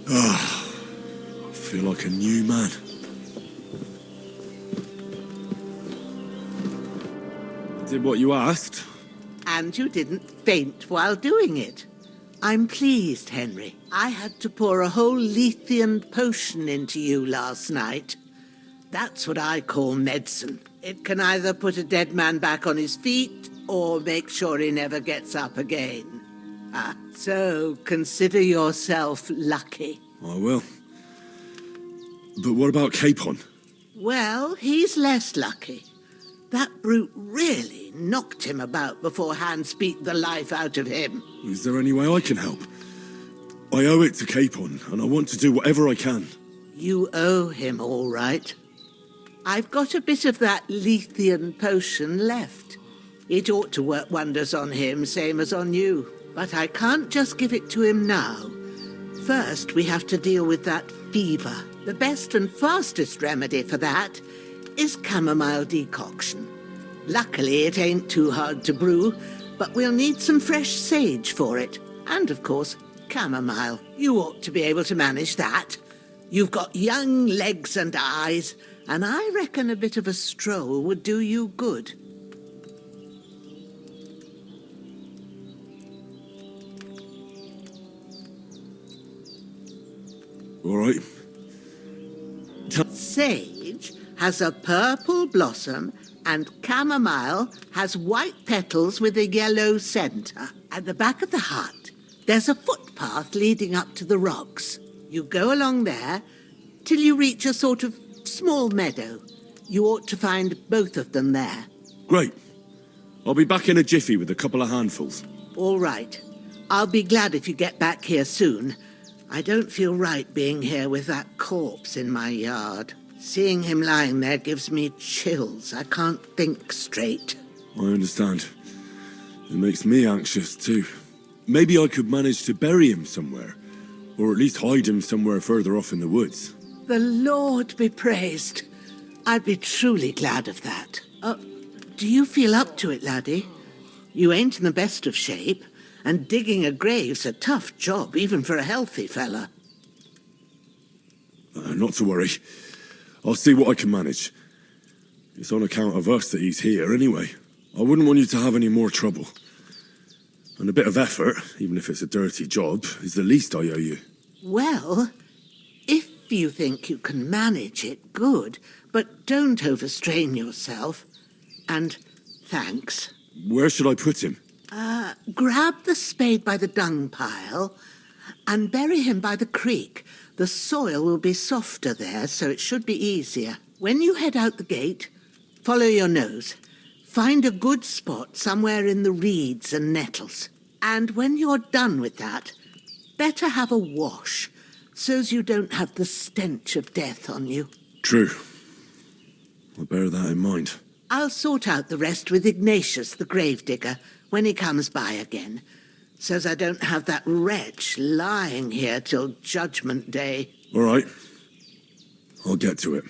I feel like a new man. I did what you asked. And you didn't faint while doing it. I'm pleased, Henry. I had to pour a whole Lethean potion into you last night. That's what I call medicine. It can either put a dead man back on his feet or make sure he never gets up again. So consider yourself lucky. I will. But what about Capon? Well, he's less lucky. That brute really knocked him about before Hans beat the life out of him. Is there any way I can help? I owe it to Capon, and I want to do whatever I can. You owe him, all right. I've got a bit of that Lethean potion left. It ought to work wonders on him, same as on you. But I can't just give it to him now. First, we have to deal with that fever. The best and fastest remedy for that is chamomile decoction. Luckily, it ain't too hard to brew, but we'll need some fresh sage for it. And, of course, chamomile. You ought to be able to manage that. You've got young legs and eyes, and I reckon a bit of a stroll would do you good. All right. Sage has a purple blossom, and chamomile has white petals with a yellow centre. At the back of the hut, there's a footpath leading up to the rocks. You go along there till you reach a sort of small meadow. You ought to find both of them there. Great. I'll be back in a jiffy with a couple of handfuls. All right. I'll be glad if you get back here soon. I don't feel right being here with that corpse in my yard. Seeing him lying there gives me chills. I can't think straight. I understand. It makes me anxious too. Maybe I could manage to bury him somewhere, or at least hide him somewhere further off in the woods. The Lord be praised. I'd be truly glad of that. Do you feel up to it, laddie? You ain't in the best of shape, and digging a grave's a tough job, even for a healthy fella. Not to worry. I'll see what I can manage. It's on account of us that he's here anyway. I wouldn't want you to have any more trouble. And a bit of effort, even if it's a dirty job, is the least I owe you. Well, if you think you can manage it, good, but don't overstrain yourself. And thanks. Where should I put him? Grab the spade by the dung pile and bury him by the creek. The soil will be softer there, so it should be easier. When you head out the gate, follow your nose. Find a good spot somewhere in the reeds and nettles. And when you're done with that, better have a wash, so's you don't have the stench of death on you. True. I'll bear that in mind. I'll sort out the rest with Ignatius, the gravedigger, when he comes by again, so's I don't have that wretch lying here till Judgment Day. All right. I'll get to it.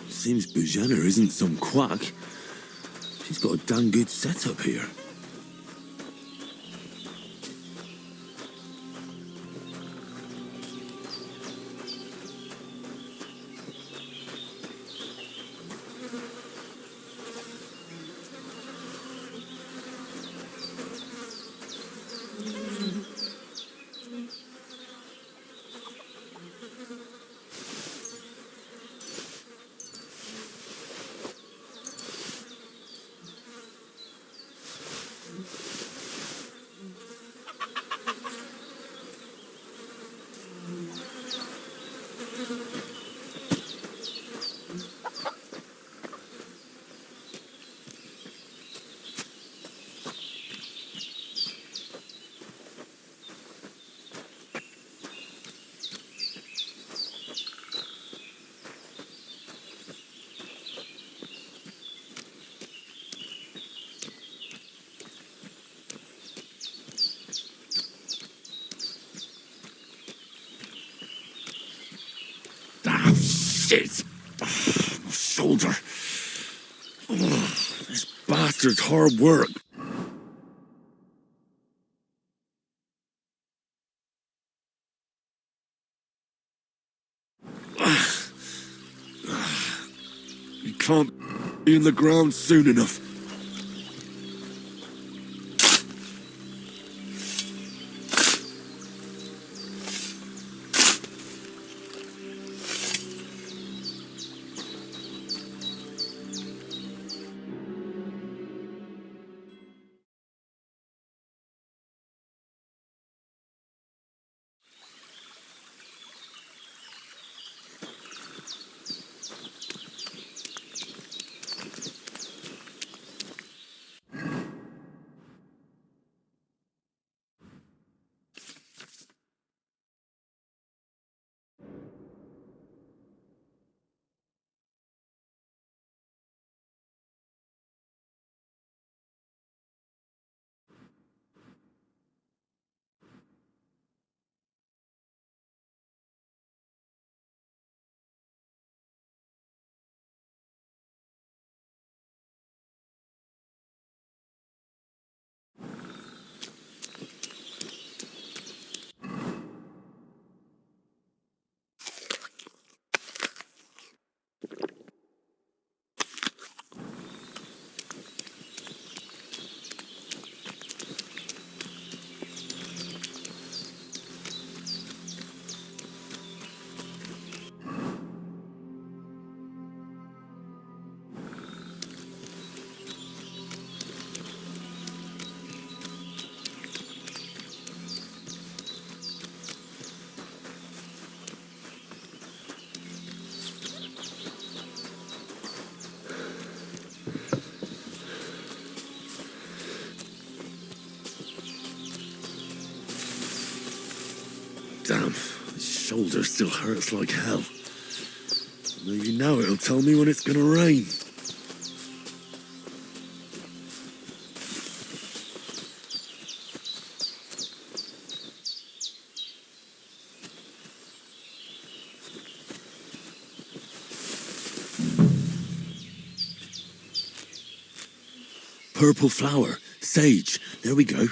Seems Bujana isn't some quack. She's got a dang good setup here. Shit! My shoulder. This bastard's hard work. You can't be in the ground soon enough. Damn, my shoulder still hurts like hell. Maybe now it'll tell me when it's gonna rain. Purple flower, sage, there we go.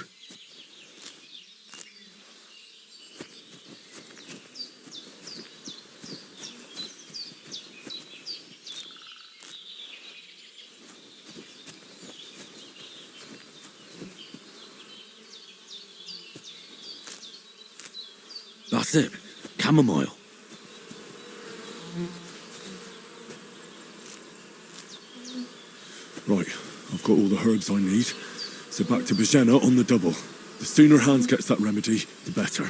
That's it. Chamomile. Right, I've got all the herbs I need. So back to Bajena on the double. The sooner Hans gets that remedy, the better.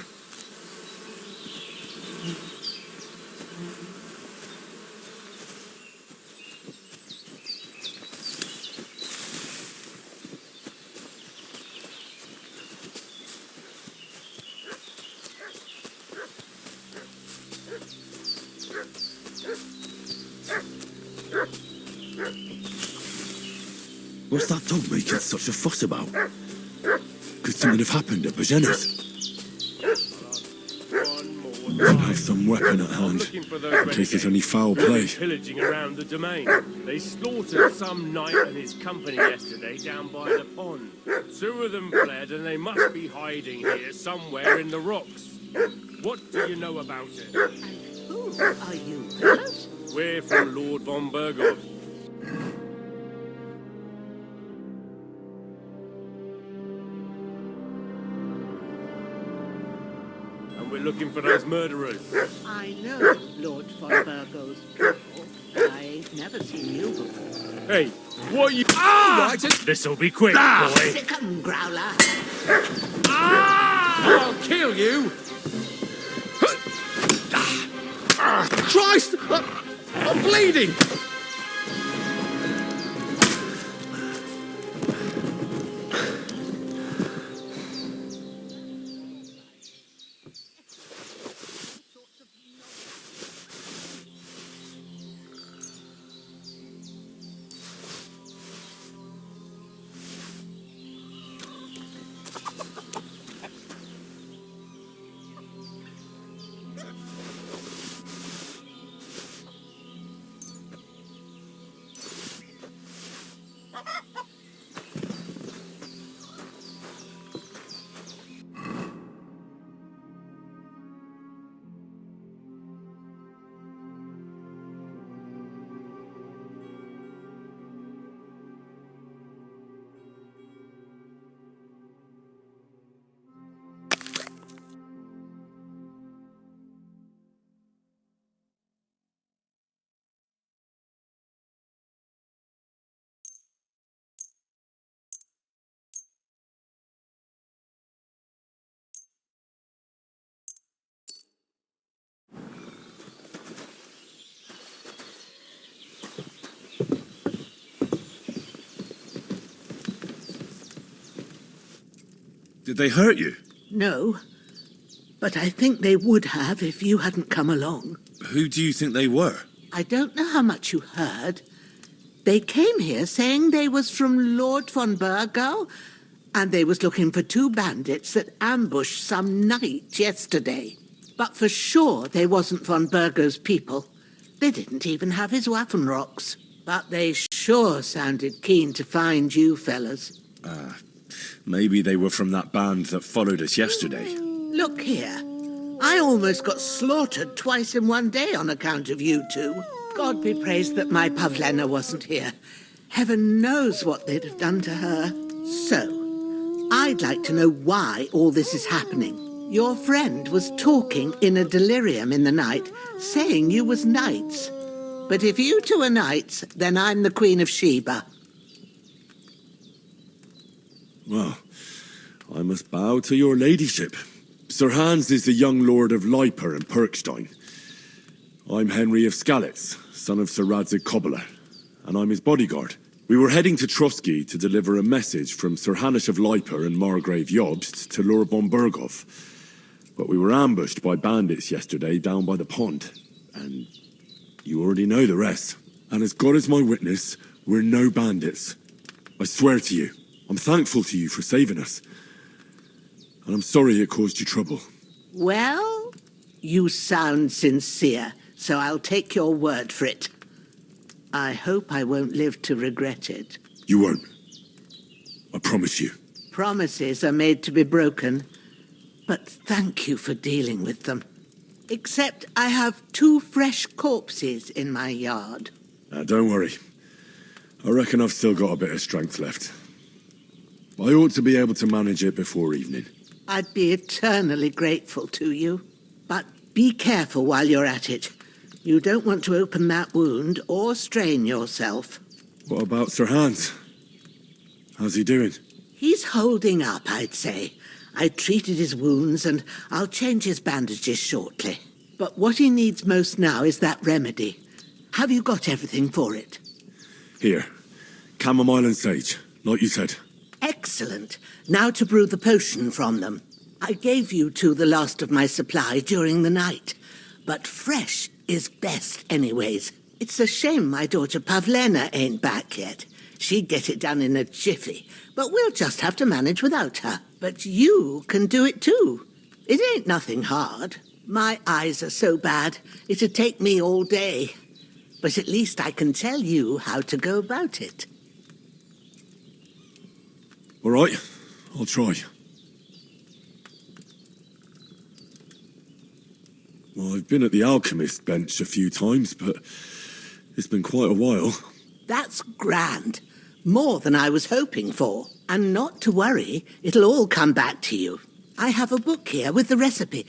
What's that dog making such a fuss about? Could something have happened at Bajena's? Should have some weapon at hand, in case there's any foul play. Pillaging around the domain. They slaughtered some knight and his company yesterday down by the pond. 2 of them fled and they must be hiding here somewhere in the rocks. What do you know about it? Who are you, fellas? We're from Lord von Burgov. We're looking for those murderers. I know Lord von Burgo's people. I ain't never seen you before. Hey, what are you... Ah! This'll be quick, boy. Sick 'em, Growler. Ah! I'll kill you! Christ! I'm bleeding! Did they hurt you? No, but I think they would have if you hadn't come along. Who do you think they were? I don't know how much you heard. They came here saying they was from Lord von Burgo, and they was looking for 2 bandits that ambushed some knight yesterday. But for sure they wasn't von Burgo's people. They didn't even have his Waffenrocks. But they sure sounded keen to find you fellas. Maybe they were from that band that followed us yesterday. Look here. I almost got slaughtered twice in one day on account of you two. God be praised that my Pavlena wasn't here. Heaven knows what they'd have done to her. So, I'd like to know why all this is happening. Your friend was talking in a delirium in the night, saying you was knights. But if you two are knights, then I'm the Queen of Sheba. Well, I must bow to your ladyship. Sir Hans is the young lord of Leiper and Perkstein. I'm Henry of Skalitz, son of Sir Radzig Kobyla, and I'm his bodyguard. We were heading to Trotsky to deliver a message from Sir Hanish of Leiper and Margrave Jobst to Lord von Burgov. But we were ambushed by bandits yesterday down by the pond, and you already know the rest. And as God is my witness, we're no bandits. I swear to you, I'm thankful to you for saving us. And I'm sorry it caused you trouble. Well, you sound sincere, so I'll take your word for it. I hope I won't live to regret it. You won't. I promise you. Promises are made to be broken, but thank you for dealing with them. Except I have 2 fresh corpses in my yard. Don't worry. I reckon I've still got a bit of strength left. I ought to be able to manage it before evening. I'd be eternally grateful to you. But be careful while you're at it. You don't want to open that wound or strain yourself. What about Sir Hans? How's he doing? He's holding up, I'd say. I treated his wounds and I'll change his bandages shortly. But what he needs most now is that remedy. Have you got everything for it? Here. Chamomile and sage, like you said. Excellent. Now to brew the potion from them. I gave you two the last of my supply during the night. But fresh is best anyways. It's a shame my daughter Pavlena ain't back yet. She'd get it done in a jiffy, but we'll just have to manage without her. But you can do it too. It ain't nothing hard. My eyes are so bad, it'd take me all day. But at least I can tell you how to go about it. All right, I'll try. Well, I've been at the alchemist bench a few times, but it's been quite a while. That's grand. More than I was hoping for. And not to worry, it'll all come back to you. I have a book here with the recipe,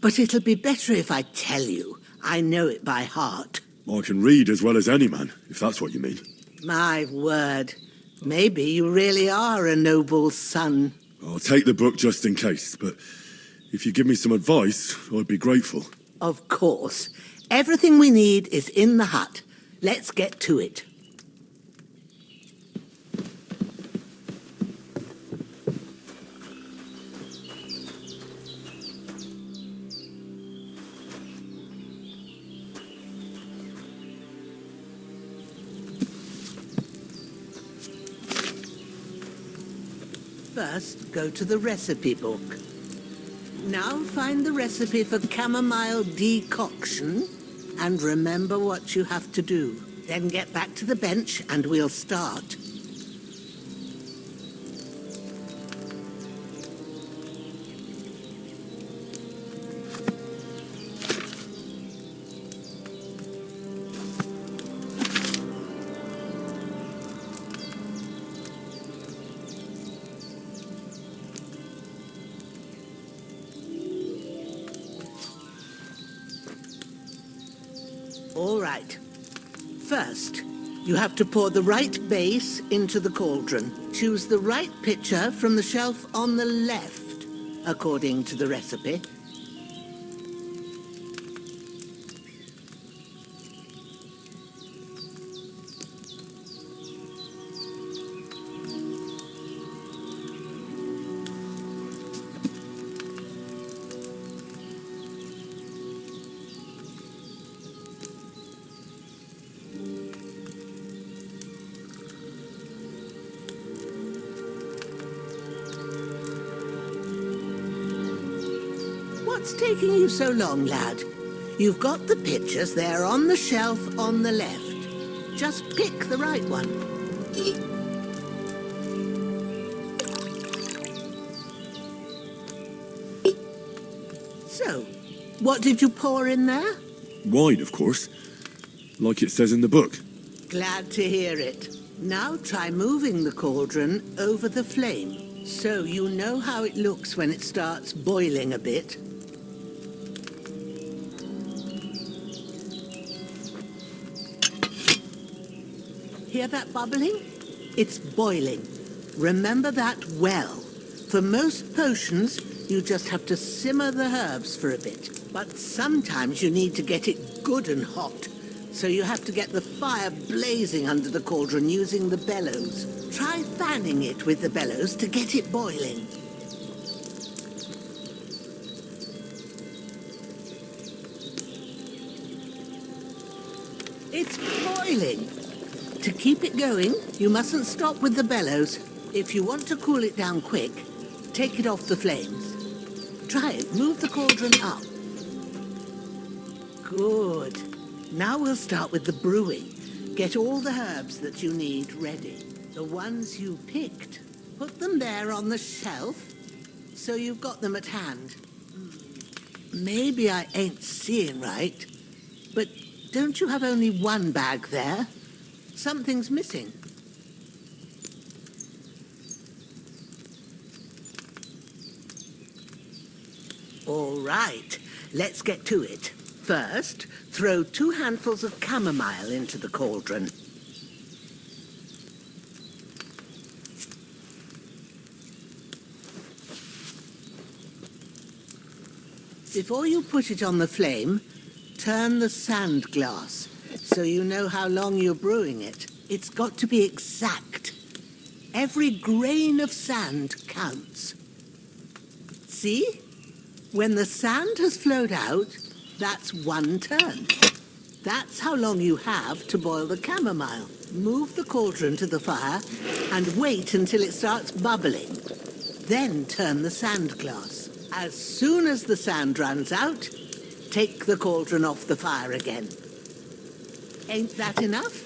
but it'll be better if I tell you. I know it by heart. I can read as well as any man, if that's what you mean. My word. Maybe you really are a noble son. I'll take the book just in case, but if you give me some advice, I'd be grateful. Of course. Everything we need is in the hut. Let's get to it. First, go to the recipe book. Now find the recipe for chamomile decoction and remember what you have to do. Then get back to the bench and we'll start. All right. First, you have to pour the right base into the cauldron. Choose the right pitcher from the shelf on the left, according to the recipe. What's taking you so long, lad? You've got the pictures there on the shelf on the left. Just pick the right one. So, what did you pour in there? Wine, of course. Like it says in the book. Glad to hear it. Now try moving the cauldron over the flame, so you know how it looks when it starts boiling a bit. Hear that bubbling? It's boiling. Remember that well. For most potions, you just have to simmer the herbs for a bit. But sometimes you need to get it good and hot. So you have to get the fire blazing under the cauldron using the bellows. Try fanning it with the bellows to get it boiling. It's boiling. To keep it going, you mustn't stop with the bellows. If you want to cool it down quick, take it off the flames. Try it. Move the cauldron up. Good. Now we'll start with the brewing. Get all the herbs that you need ready. The ones you picked. Put them there on the shelf, so you've got them at hand. Maybe I ain't seeing right, but don't you have only one bag there? Something's missing. All right, let's get to it. First, throw 2 handfuls of chamomile into the cauldron. Before you put it on the flame, turn the sand glass so you know how long you're brewing it. It's got to be exact. Every grain of sand counts. See? When the sand has flowed out, that's 1 turn. That's how long you have to boil the chamomile. Move the cauldron to the fire and wait until it starts bubbling. Then turn the sand glass. As soon as the sand runs out, take the cauldron off the fire again. Ain't that enough?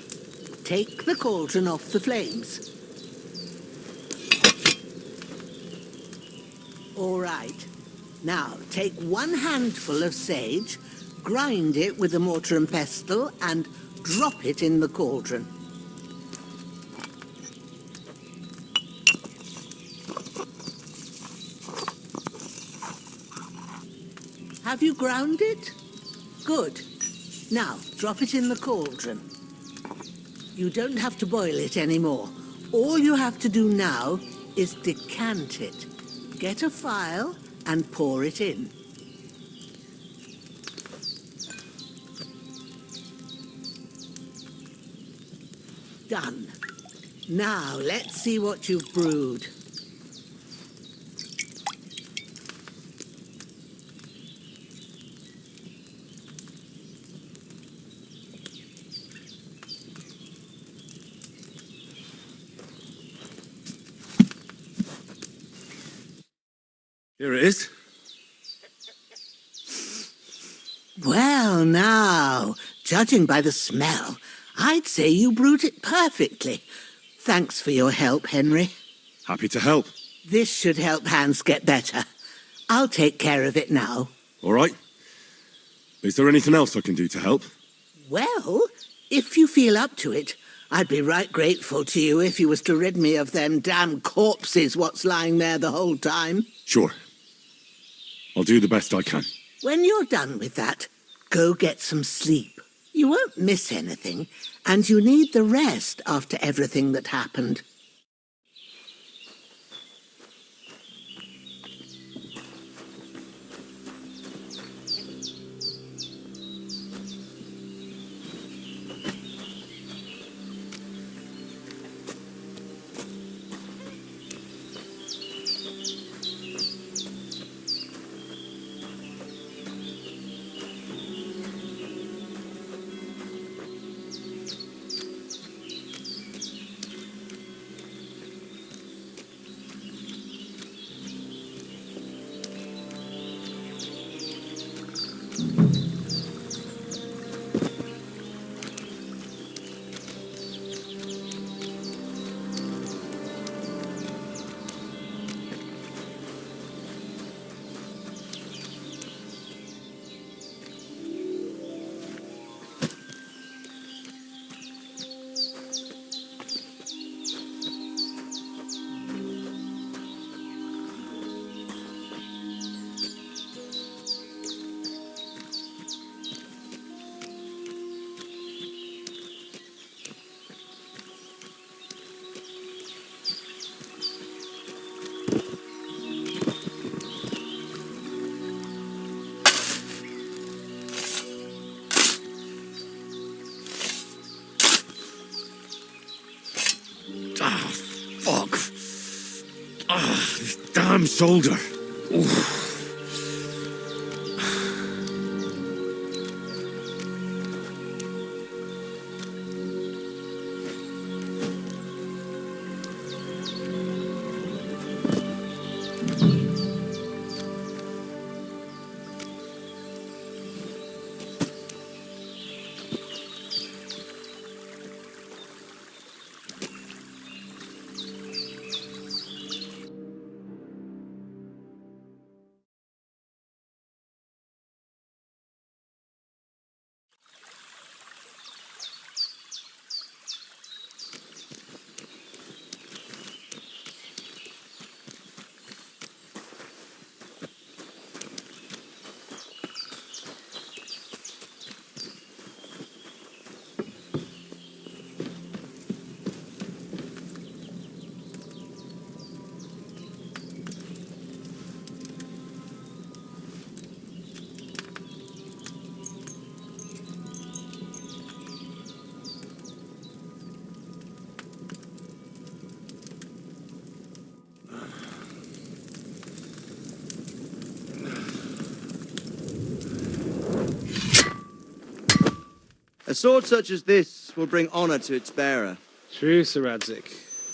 Take the cauldron off the flames. All right. Now, take 1 handful of sage, grind it with a mortar and pestle, and drop it in the cauldron. Have you ground it? Good. Now, drop it in the cauldron. You don't have to boil it anymore. All you have to do now is decant it. Get a phial and pour it in. Done. Now, let's see what you've brewed. Here it is. Well, now, judging by the smell, I'd say you brewed it perfectly. Thanks for your help, Henry. Happy to help. This should help Hans get better. I'll take care of it now. All right. Is there anything else I can do to help? Well, if you feel up to it, I'd be right grateful to you if you was to rid me of them damn corpses what's lying there the whole time. Sure. I'll do the best I can. When you're done with that, go get some sleep. You won't miss anything, and you need the rest after everything that happened. Ah, fuck. Ah, this damn shoulder. Oof. A sword such as this will bring honor to its bearer. True, Sir Radzik.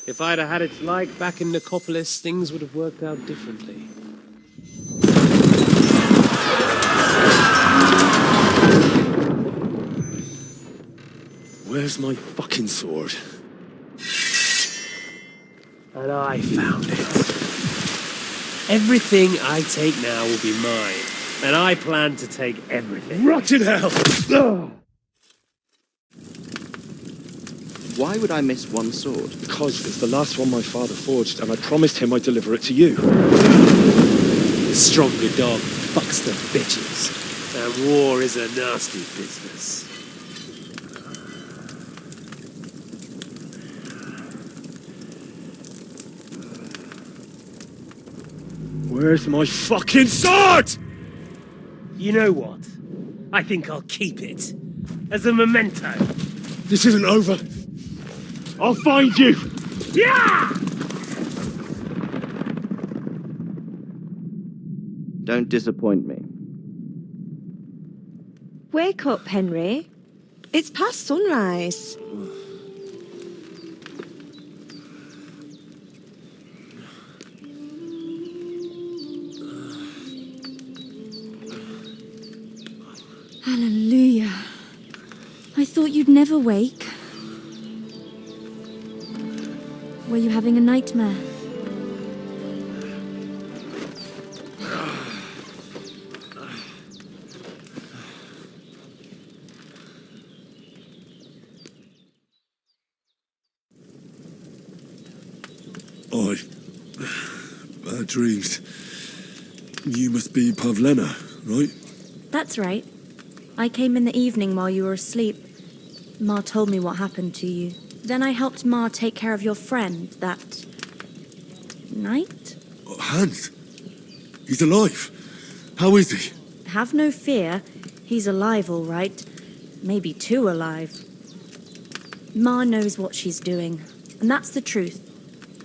If I'd have had its like back in Nicopolis, things would have worked out differently. Where's my fucking sword? And I found it. Everything I take now will be mine, and I plan to take everything. Rotten hell! Ugh. Why would I miss one sword? Because it's the last one my father forged, and I promised him I'd deliver it to you. The stronger dog fucks the bitches, and war is a nasty business. Where's my fucking sword? You know what? I think I'll keep it as a memento. This isn't over. I'll find you! Yeah! Don't disappoint me. Wake up, Henry. It's past sunrise. Hallelujah. I thought you'd never wake. Were you having a nightmare? Bad dreams. You must be Pavlena, right? That's right. I came in the evening while you were asleep. Ma told me what happened to you. Then I helped Ma take care of your friend that night? Oh, Hans. He's alive. How is he? Have no fear. He's alive, all right. Maybe too alive. Ma knows what she's doing, and that's the truth.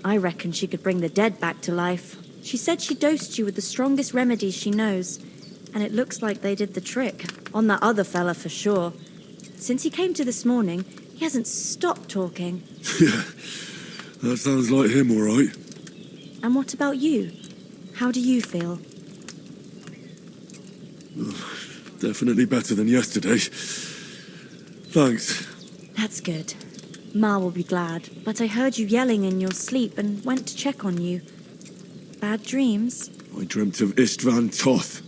I reckon she could bring the dead back to life. She said she dosed you with the strongest remedies she knows, and it looks like they did the trick. On that other fella for sure. Since he came to this morning, he hasn't stopped talking. Yeah, that sounds like him, all right. And what about you? How do you feel? Definitely better than yesterday. Thanks. That's good. Ma will be glad, but I heard you yelling in your sleep and went to check on you. Bad dreams? I dreamt of Istvan Toth,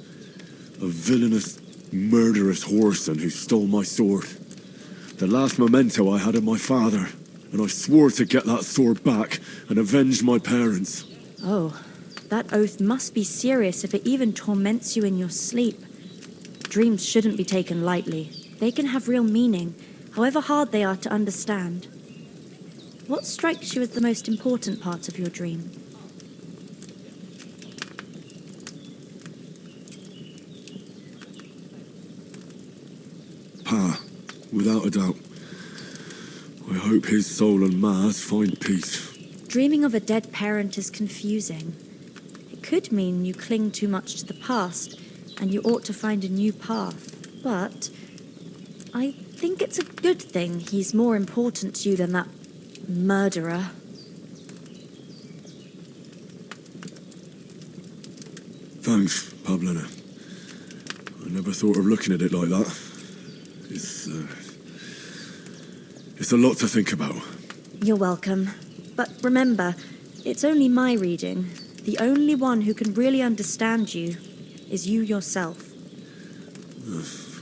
a villainous, murderous whoreson who stole my sword. The last memento I had of my father, and I swore to get that sword back and avenge my parents. Oh, that oath must be serious if it even torments you in your sleep. Dreams shouldn't be taken lightly. They can have real meaning, however hard they are to understand. What strikes you as the most important part of your dream? Pa, without a doubt. I hope his soul and Ma's find peace. Dreaming of a dead parent is confusing. It could mean you cling too much to the past, and you ought to find a new path. But I think it's a good thing he's more important to you than that murderer. Thanks, Pablina. I never thought of looking at it like that. It's a lot to think about. You're welcome. But remember, it's only my reading. The only one who can really understand you is you yourself.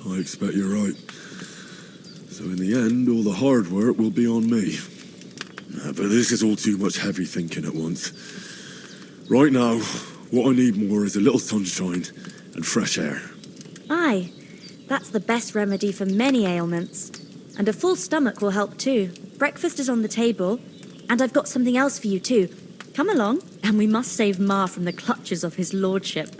I expect you're right. So in the end, all the hard work will be on me. But this is all too much heavy thinking at once. Right now, what I need more is a little sunshine and fresh air. Aye, that's the best remedy for many ailments. And a full stomach will help too. Breakfast is on the table, and I've got something else for you too. Come along, and we must save Ma from the clutches of his lordship.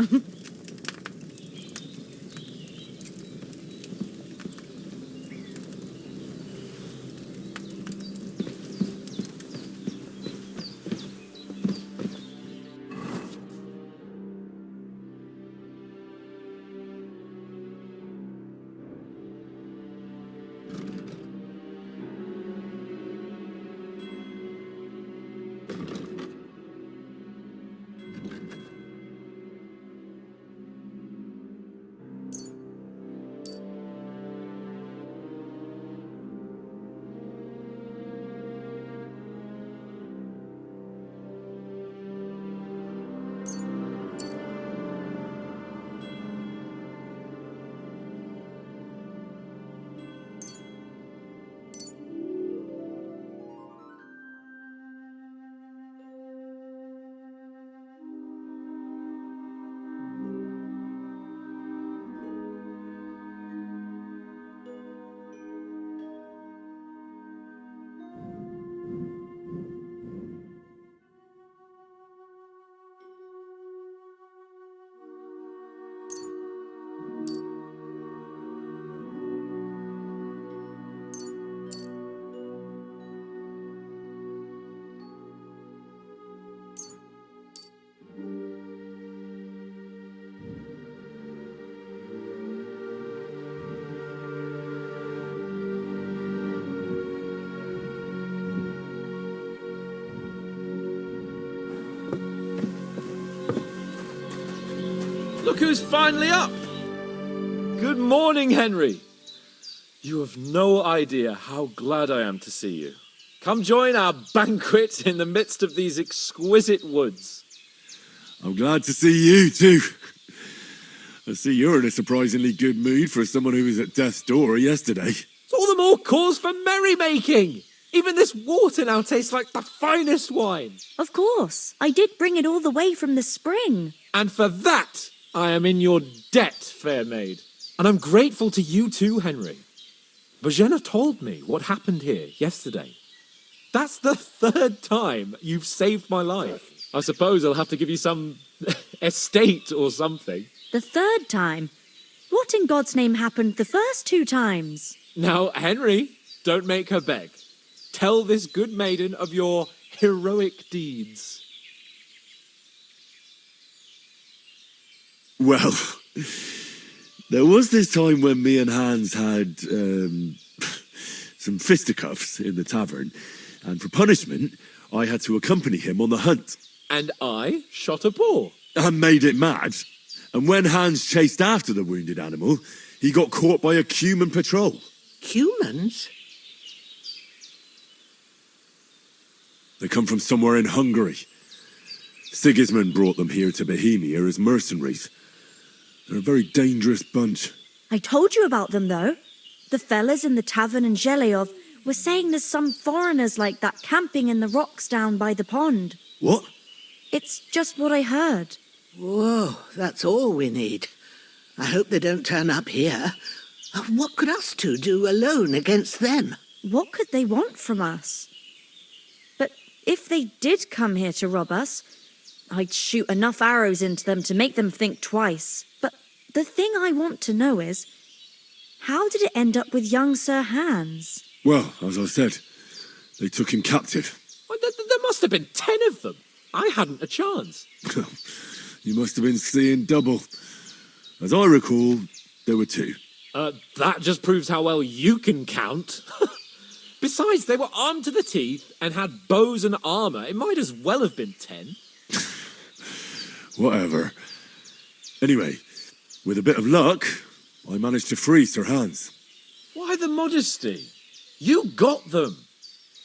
Look who's finally up! Good morning, Henry. You have no idea how glad I am to see you. Come join our banquet in the midst of these exquisite woods. I'm glad to see you too. I see you're in a surprisingly good mood for someone who was at death's door yesterday. It's all the more cause for merrymaking. Even this water now tastes like the finest wine. Of course. I did bring it all the way from the spring. And for that, I am in your debt, fair maid. And I'm grateful to you too, Henry. Bojena told me what happened here yesterday. That's the third time you've saved my life. I suppose I'll have to give you some estate or something. The third time? What in God's name happened the first 2 times? Now, Henry, don't make her beg. Tell this good maiden of your heroic deeds. Well, there was this time when me and Hans had some fisticuffs in the tavern, and for punishment, I had to accompany him on the hunt. And I shot a boar. And made it mad. And when Hans chased after the wounded animal, he got caught by a Cuman patrol. Humans? They come from somewhere in Hungary. Sigismund brought them here to Bohemia as mercenaries. They're a very dangerous bunch. I told you about them, though. The fellas in the tavern in Zheleyov were saying there's some foreigners like that camping in the rocks down by the pond. What? It's just what I heard. Whoa, that's all we need. I hope they don't turn up here. What could us two do alone against them? What could they want from us? But if they did come here to rob us, I'd shoot enough arrows into them to make them think twice. But the thing I want to know is, how did it end up with young Sir Hans? Well, as I said, They took him captive. Well, there must have been 10 of them. I hadn't a chance. You must have been seeing double. As I recall, there were 2. That just proves how well you can count. Besides, they were armed to the teeth and had bows and armor. It might as well have been 10. Whatever. Anyway, with a bit of luck, I managed to free Sir Hans. Why the modesty? You got them.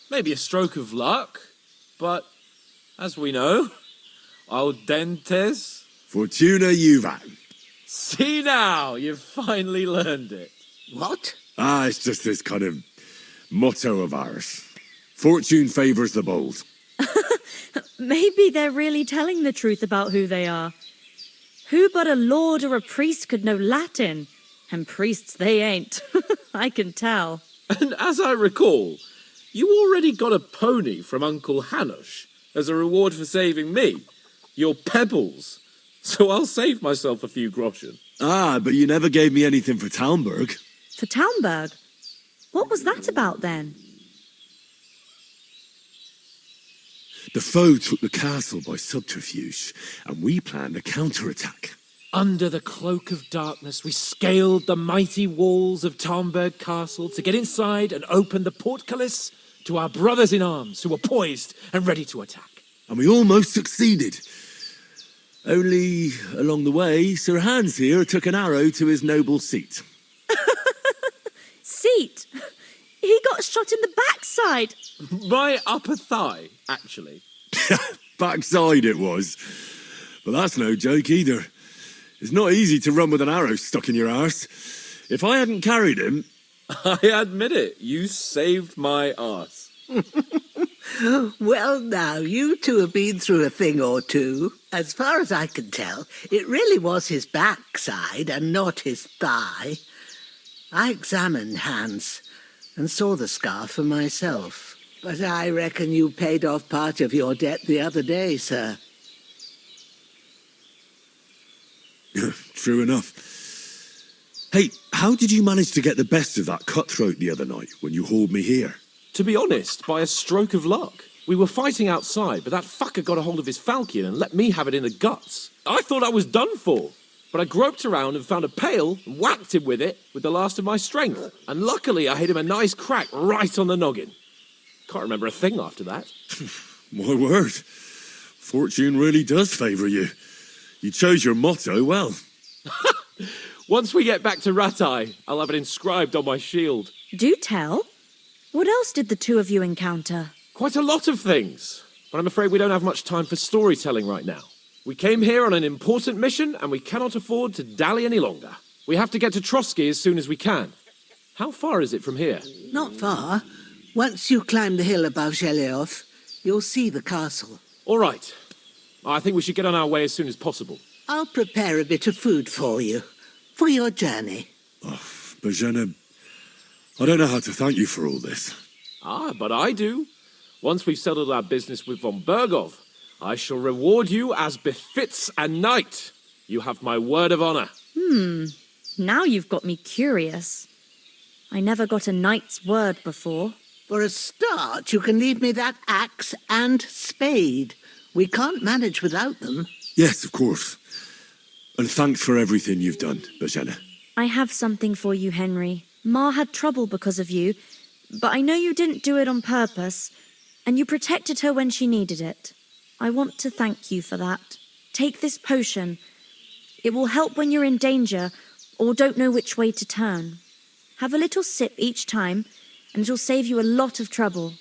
Maybe a stroke of luck, but as we know, al dentes. Fortuna juvat. See now, you've finally learned it. What? It's just this kind of motto of ours. Fortune favours the bold. Maybe they're really telling the truth about who they are. Who but a lord or a priest could know Latin? And priests they ain't. I can tell. And as I recall, you already got a pony from Uncle Hanush as a reward for saving me. Your pebbles. So I'll save myself a few groschen. But you never gave me anything for Talmberg. For Talmberg? What was that about then? The foe took the castle by subterfuge, and we planned a counterattack. Under the cloak of darkness, we scaled the mighty walls of Talmberg Castle to get inside and open the portcullis to our brothers in arms who were poised and ready to attack. And we almost succeeded. Only, along the way, Sir Hans here took an arrow to his noble seat. Seat? He got shot in the backside. My upper thigh, actually. Backside it was. But that's no joke either. It's not easy to run with an arrow stuck in your arse. If I hadn't carried him... I admit it, you saved my arse. Well, now, you two have been through a thing or two. As far as I can tell, it really was his backside and not his thigh. I examined Hans and saw the scar for myself. But I reckon you paid off part of your debt the other day, sir. True enough. Hey, how did you manage to get the best of that cutthroat the other night when you hauled me here? To be honest, by a stroke of luck. We were fighting outside, but that fucker got a hold of his falcon and let me have it in the guts. I thought I was done for. But I groped around and found a pail and whacked him with it with the last of my strength. And luckily I hit him a nice crack right on the noggin. Can't remember a thing after that. My word. Fortune really does favour you. You chose your motto well. Once we get back to Ratai, I'll have it inscribed on my shield. Do tell. What else did the two of you encounter? Quite a lot of things. But I'm afraid we don't have much time for storytelling right now. We came here on an important mission, and we cannot afford to dally any longer. We have to get to Trotsky as soon as we can. How far is it from here? Not far. Once you climb the hill above Zheleov, you'll see the castle. All right. I think we should get on our way as soon as possible. I'll prepare a bit of food for you, for your journey. Bozhena, I don't know how to thank you for all this. But I do. Once we've settled our business with von Bergov, I shall reward you as befits a knight. You have my word of honor. Now you've got me curious. I never got a knight's word before. For a start, you can leave me that axe and spade. We can't manage without them. Yes, of course. And thanks for everything you've done, Bozhena. I have something for you, Henry. Ma had trouble because of you, but I know you didn't do it on purpose, and you protected her when she needed it. I want to thank you for that. Take this potion. It will help when you're in danger or don't know which way to turn. Have a little sip each time, and it'll save you a lot of trouble.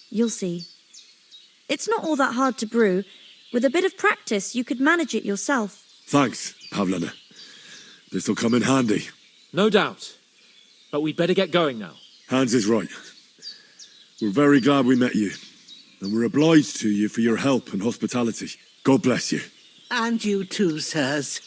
You'll see. It's not all that hard to brew. With a bit of practice, you could manage it yourself. Thanks, Pavlena. This'll come in handy. No doubt. But we'd better get going now. Hans is right. We're very glad we met you. And we're obliged to you for your help and hospitality. God bless you. And you too, sirs.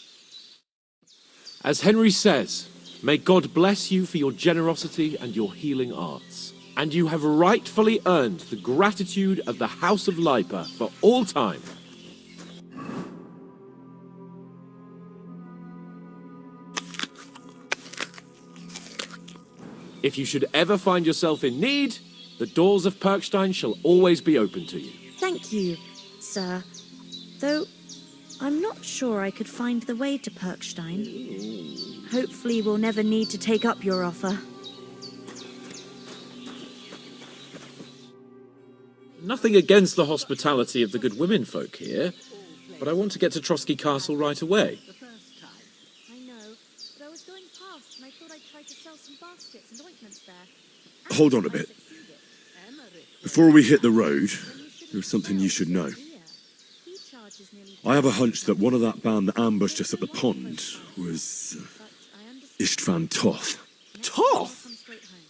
As Henry says, may God bless you for your generosity and your healing arts. And you have rightfully earned the gratitude of the House of Lipa for all time. If you should ever find yourself in need, The doors of Perkstein shall always be open to you. Thank you, sir. Though I'm not sure I could find the way to Perkstein. Hopefully we'll never need to take up your offer. Nothing against the hospitality of the good women folk here, but I want to get to Trotsky Castle right away. I know, but I was going past and I thought I'd try to sell some baskets and ointments there. Hold on a bit. Before we hit the road, there's something you should know. I have a hunch that one of that band that ambushed us at the pond was Istvan Toth. Toth?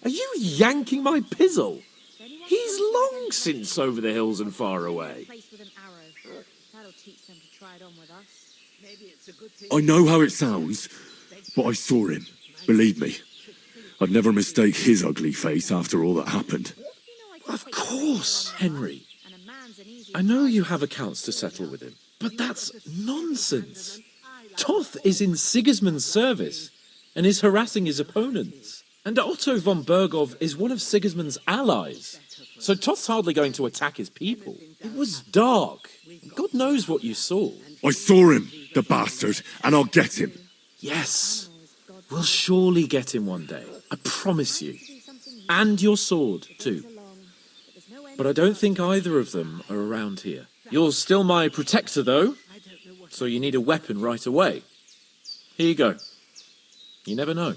Are you yanking my pizzle? He's long since over the hills and far away. I know how it sounds, but I saw him. Believe me. I'd never mistake his ugly face after all that happened. Of course, Henry. I know you have accounts to settle with him, but that's nonsense. Toth is in Sigismund's service and is harassing his opponents. And Otto von Bergov is one of Sigismund's allies. So Toth's hardly going to attack his people. It was dark. God knows what you saw. I saw him, the bastard, and I'll get him. Yes. We'll surely get him one day. I promise you. And your sword, too. But I don't think either of them are around here. You're still my protector, though, so you need a weapon right away. Here you go. You never know.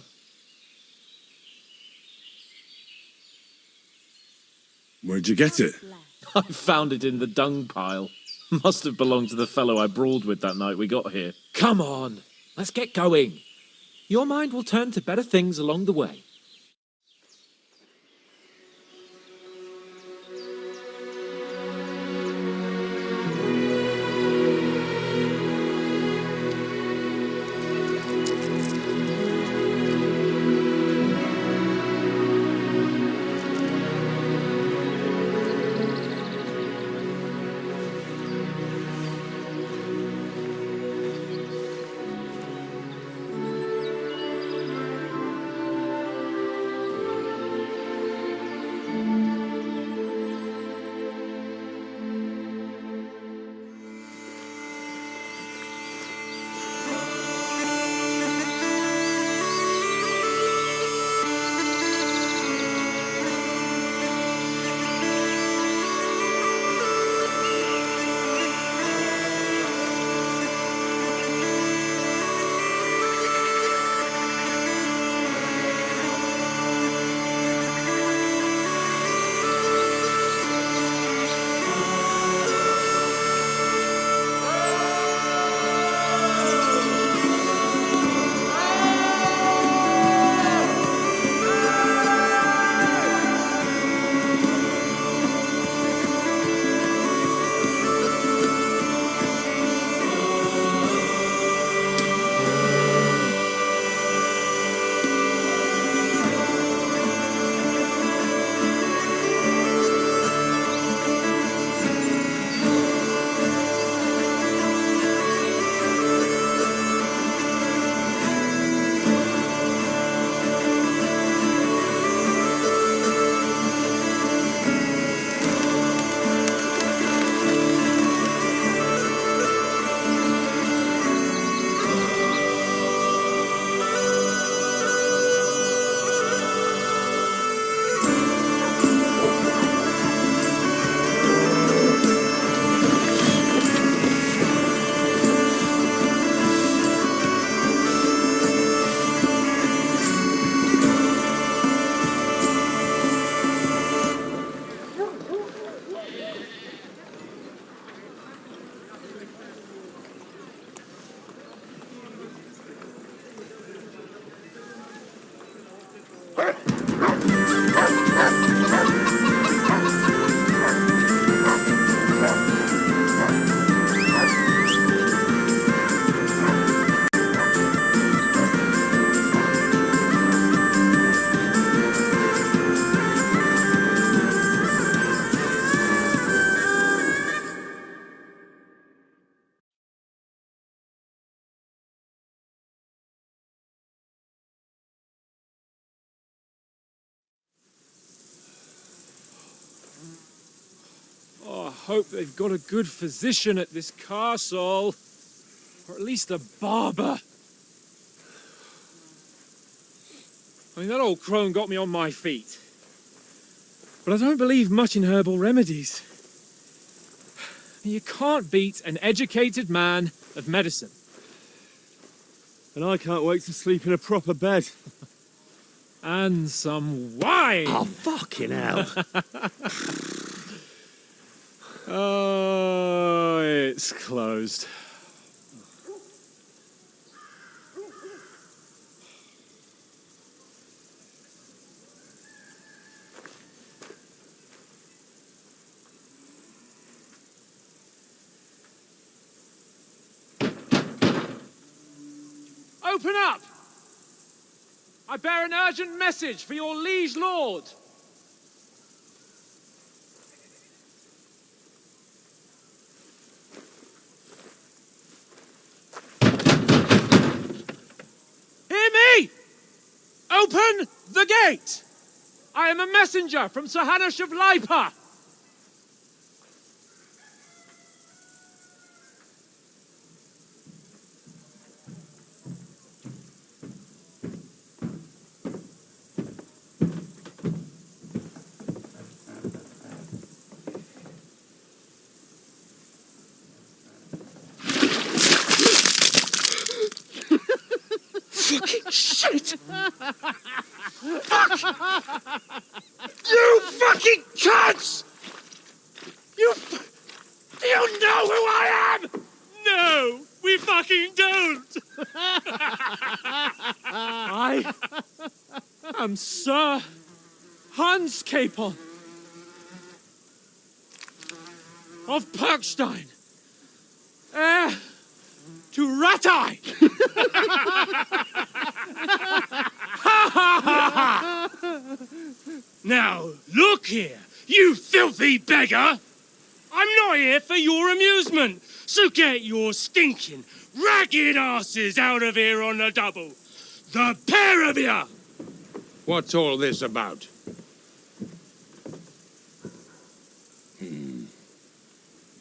Where'd you get it? I found it in the dung pile. Must have belonged to the fellow I brawled with that night we got here. Come on, let's get going. Your mind will turn to better things along the way. hope they've got a good physician at this castle. Or at least a barber. I mean, that old crone got me on my feet. But I don't believe much in herbal remedies. You can't beat an educated man of medicine. And I can't wait to sleep in a proper bed. And some wine! Oh, fucking hell. Oh, it's closed. Open up! I bear an urgent message for your liege lord. Hear me! Open the gate! I am a messenger from Sir Hanush of Lipa. Shit! Fuck! You fucking cunts! You know who I am? No, we fucking don't. I am Sir Hans Capon of Perkstein, heir to Ratai. Now, look here, you filthy beggar! I'm not here for your amusement, so get your stinking, ragged asses out of here on the double. The pair of you! What's all this about?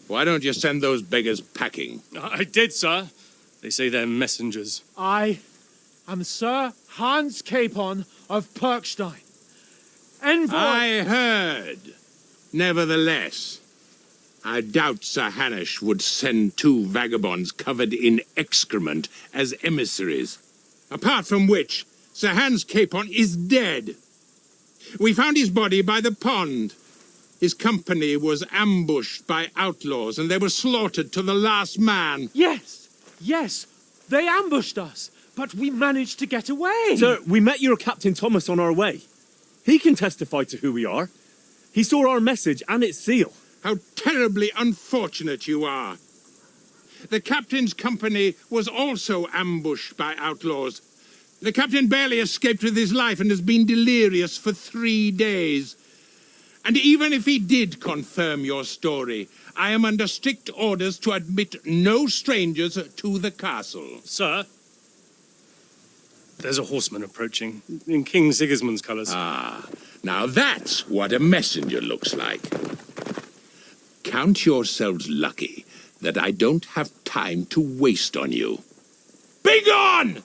Why don't you send those beggars packing? I did, sir. They say they're messengers. I am Sir Hans Capon of Perkstein. Envoy. I heard. Nevertheless, I doubt Sir Hanush would send two vagabonds covered in excrement as emissaries. Apart from which, Sir Hans Capon is dead. We found his body by the pond. His company was ambushed by outlaws, and they were slaughtered to the last man. Yes, they ambushed us, but we managed to get away. Sir, we met your Captain Thomas on our way. He can testify to who we are. He saw our message and its seal. How terribly unfortunate you are. The captain's company was also ambushed by outlaws. The captain barely escaped with his life and has been delirious for 3 days. And even if he did confirm your story, I am under strict orders to admit no strangers to the castle. Sir, there's a horseman approaching in King Sigismund's colours. Ah, now that's what a messenger looks like. Count yourselves lucky that I don't have time to waste on you. Be gone!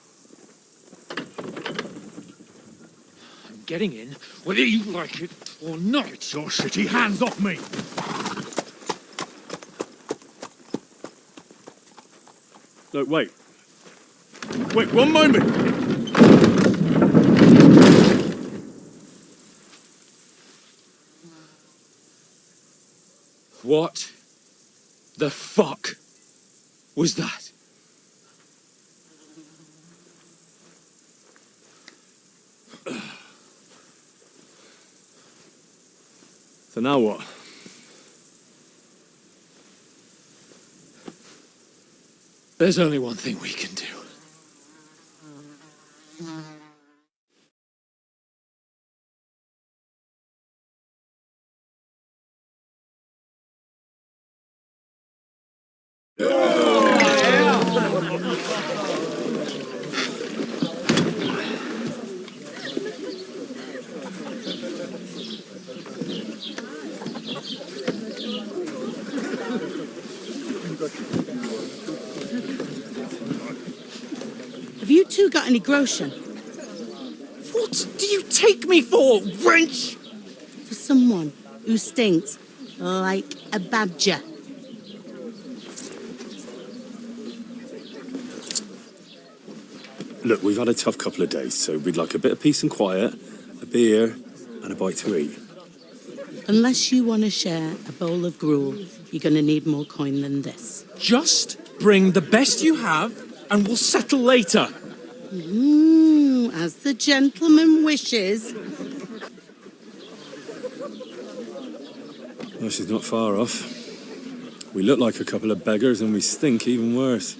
I'm getting in, whether you like it or not. Your shitty hands off me! No, wait. Wait, one moment! What the fuck was that? So now what? There's only one thing we can do. Have you two got any groschen? What do you take me for, wench? For someone who stinks like a badger. Look, we've had a tough couple of days, so we'd like a bit of peace and quiet, a beer, and a bite to eat. Unless you want to share a bowl of gruel, you're going to need more coin than this. Just bring the best you have, and we'll settle later. As the gentleman wishes. Well, she's not far off. We look like a couple of beggars, and we stink even worse.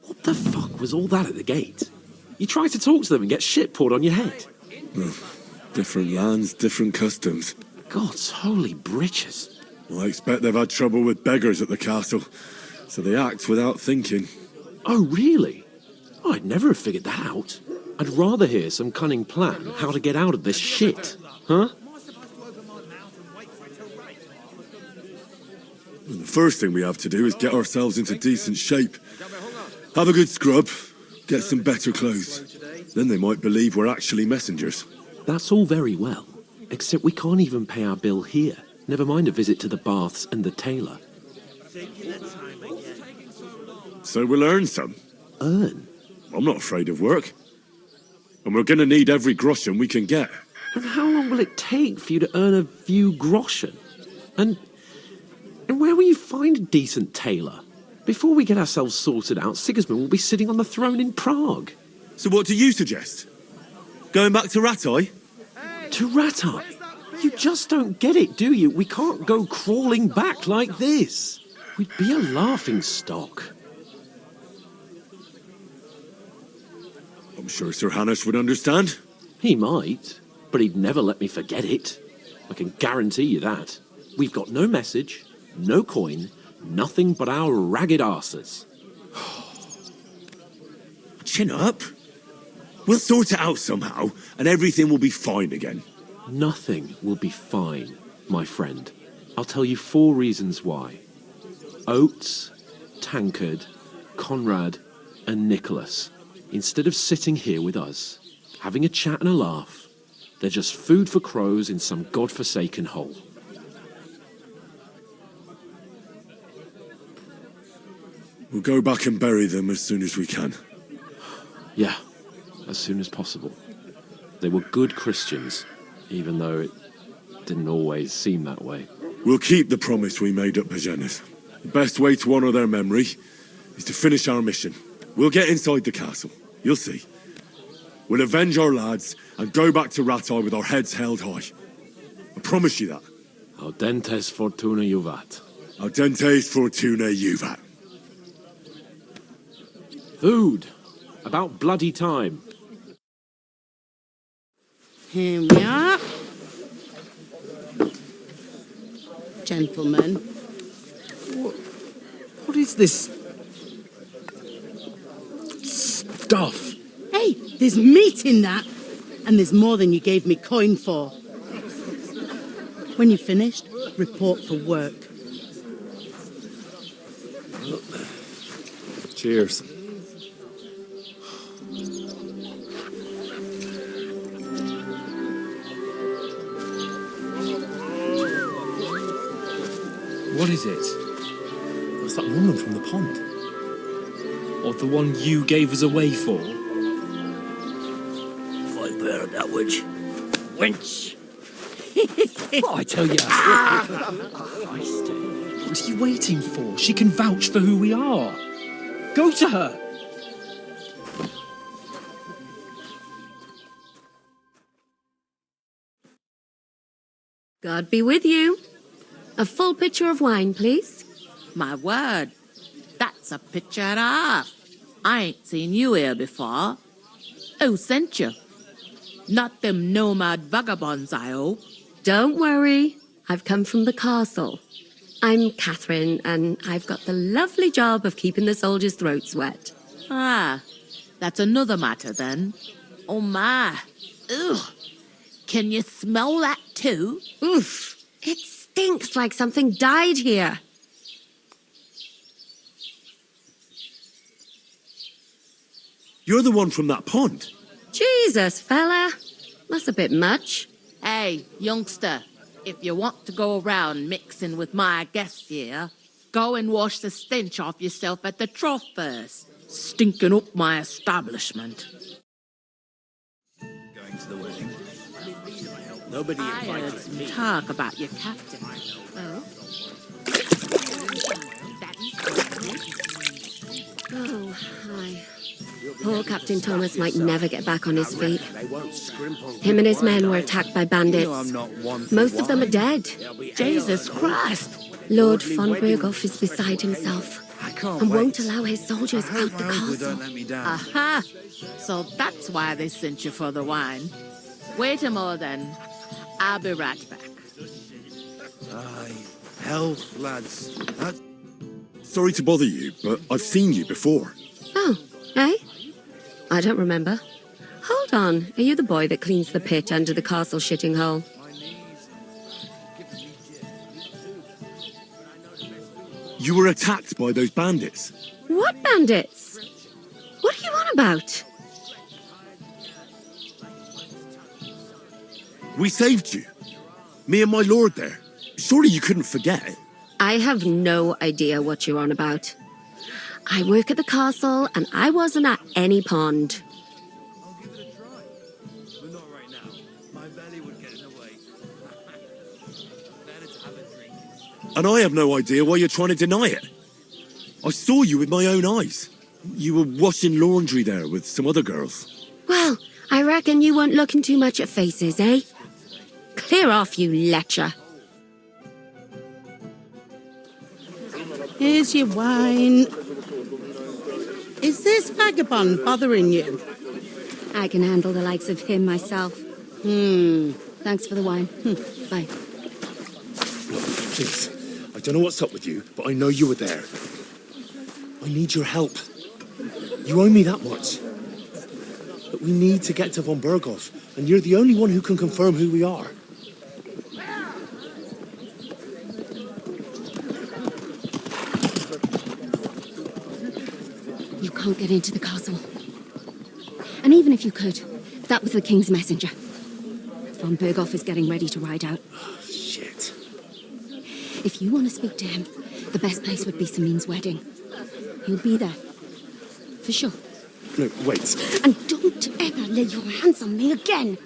What the fuck was all that at the gate? You try to talk to them and get shit poured on your head. Well, different lands, different customs. God's holy britches. Well, I expect they've had trouble with beggars at the castle, so they act without thinking. Oh, really? Oh, I'd never have figured that out. I'd rather hear some cunning plan how to get out of this shit. Huh? Well, the first thing we have to do is get ourselves into decent shape. Have a good scrub, get some better clothes. Then they might believe we're actually messengers. That's all very well, except we can't even pay our bill here. Never mind a visit to the baths and the tailor. So we'll earn some. Earn? I'm not afraid of work. And we're going to need every groschen we can get. And how long will it take for you to earn a few groschen? And where will you find a decent tailor? Before we get ourselves sorted out, Sigismund will be sitting on the throne in Prague. So what do you suggest? Going back to Ratai? To Ratai? You just don't get it, do you? We can't go crawling back like this. We'd be a laughing stock. I'm sure Sir Hanush would understand. He might, but he'd never let me forget it. I can guarantee you that. We've got no message, no coin, nothing but our ragged arses. Chin up. We'll sort it out somehow, and everything will be fine again. Nothing will be fine, my friend. I'll tell you 4 reasons why. Oates, Tankard, Conrad, and Nicholas, instead of sitting here with us, having a chat and a laugh, they're just food for crows in some godforsaken hole. We'll go back and bury them as soon as we can. Yeah, as soon as possible. They were good Christians, even though it didn't always seem that way. We'll keep the promise we made at Pagenis. The best way to honour their memory is to finish our mission. We'll get inside the castle. You'll see. We'll avenge our lads and go back to Ratai with our heads held high. I promise you that. Audentes fortuna juvat. Audentes fortuna juvat. Food. About bloody time. Here we are. Gentlemen. What is this stuff? Hey, there's meat in that. And there's more than you gave me coin for. When you're finished, report for work. Cheers. What is it? What's that woman from the pond? Or the one you gave us away for? I bear that witch. Wench! What I tell you? What are you waiting for? She can vouch for who we are. Go to her. God be with you. A full pitcher of wine, please. My word. That's a picture and a half. I ain't seen you here before. Who sent you? Not them nomad vagabonds, I hope. Don't worry. I've come from the castle. I'm Catherine, and I've got the lovely job of keeping the soldiers' throats wet. Ah, that's another matter then. Oh my. Ugh. Can you smell that too? Oof. It stinks like something died here. You're the one from that pond. Jesus, fella. That's a bit much. Hey, youngster, if you want to go around mixing with my guests here, go and wash the stench off yourself at the trough first. Stinking up my establishment. Going to the wedding. Nobody invited me. Talk about your captain. Oh? Oh, hi. Poor Captain Thomas might never get back on his feet. Him and his men were attacked by bandits. Most of them are dead. Jesus Christ! Lord von Berghoff is beside himself and won't allow his soldiers out the castle. Aha! So that's why they sent you for the wine. Wait a moment then. I'll be right back. Aye, health, lads. Sorry to bother you, but I've seen you before. Oh, eh? I don't remember. Hold on, are you the boy that cleans the pit under the castle shitting hole? You were attacked by those bandits. What bandits? What are you on about? We saved you. Me and my lord there. Surely you couldn't forget. I have no idea what you're on about. I work at the castle, and I wasn't at any pond. But not right now. My belly would get in the way. Better to have a drink. And I have no idea why you're trying to deny it. I saw you with my own eyes. You were washing laundry there with some other girls. Well, I reckon you weren't looking too much at faces, eh? Clear off, you lecher. Here's your wine. Is this vagabond bothering you? I can handle the likes of him myself. Thanks for the wine. Bye. Please, I don't know what's up with you, but I know you were there. I need your help. You owe me that much. But we need to get to von Berghoff, and you're the only one who can confirm who we are. You can't get into the castle. And even if you could, that was the king's messenger. Von Berghoff is getting ready to ride out. Oh, shit. If you want to speak to him, the best place would be Samin's wedding. He'll be there. For sure. No, wait. And don't ever lay your hands on me again.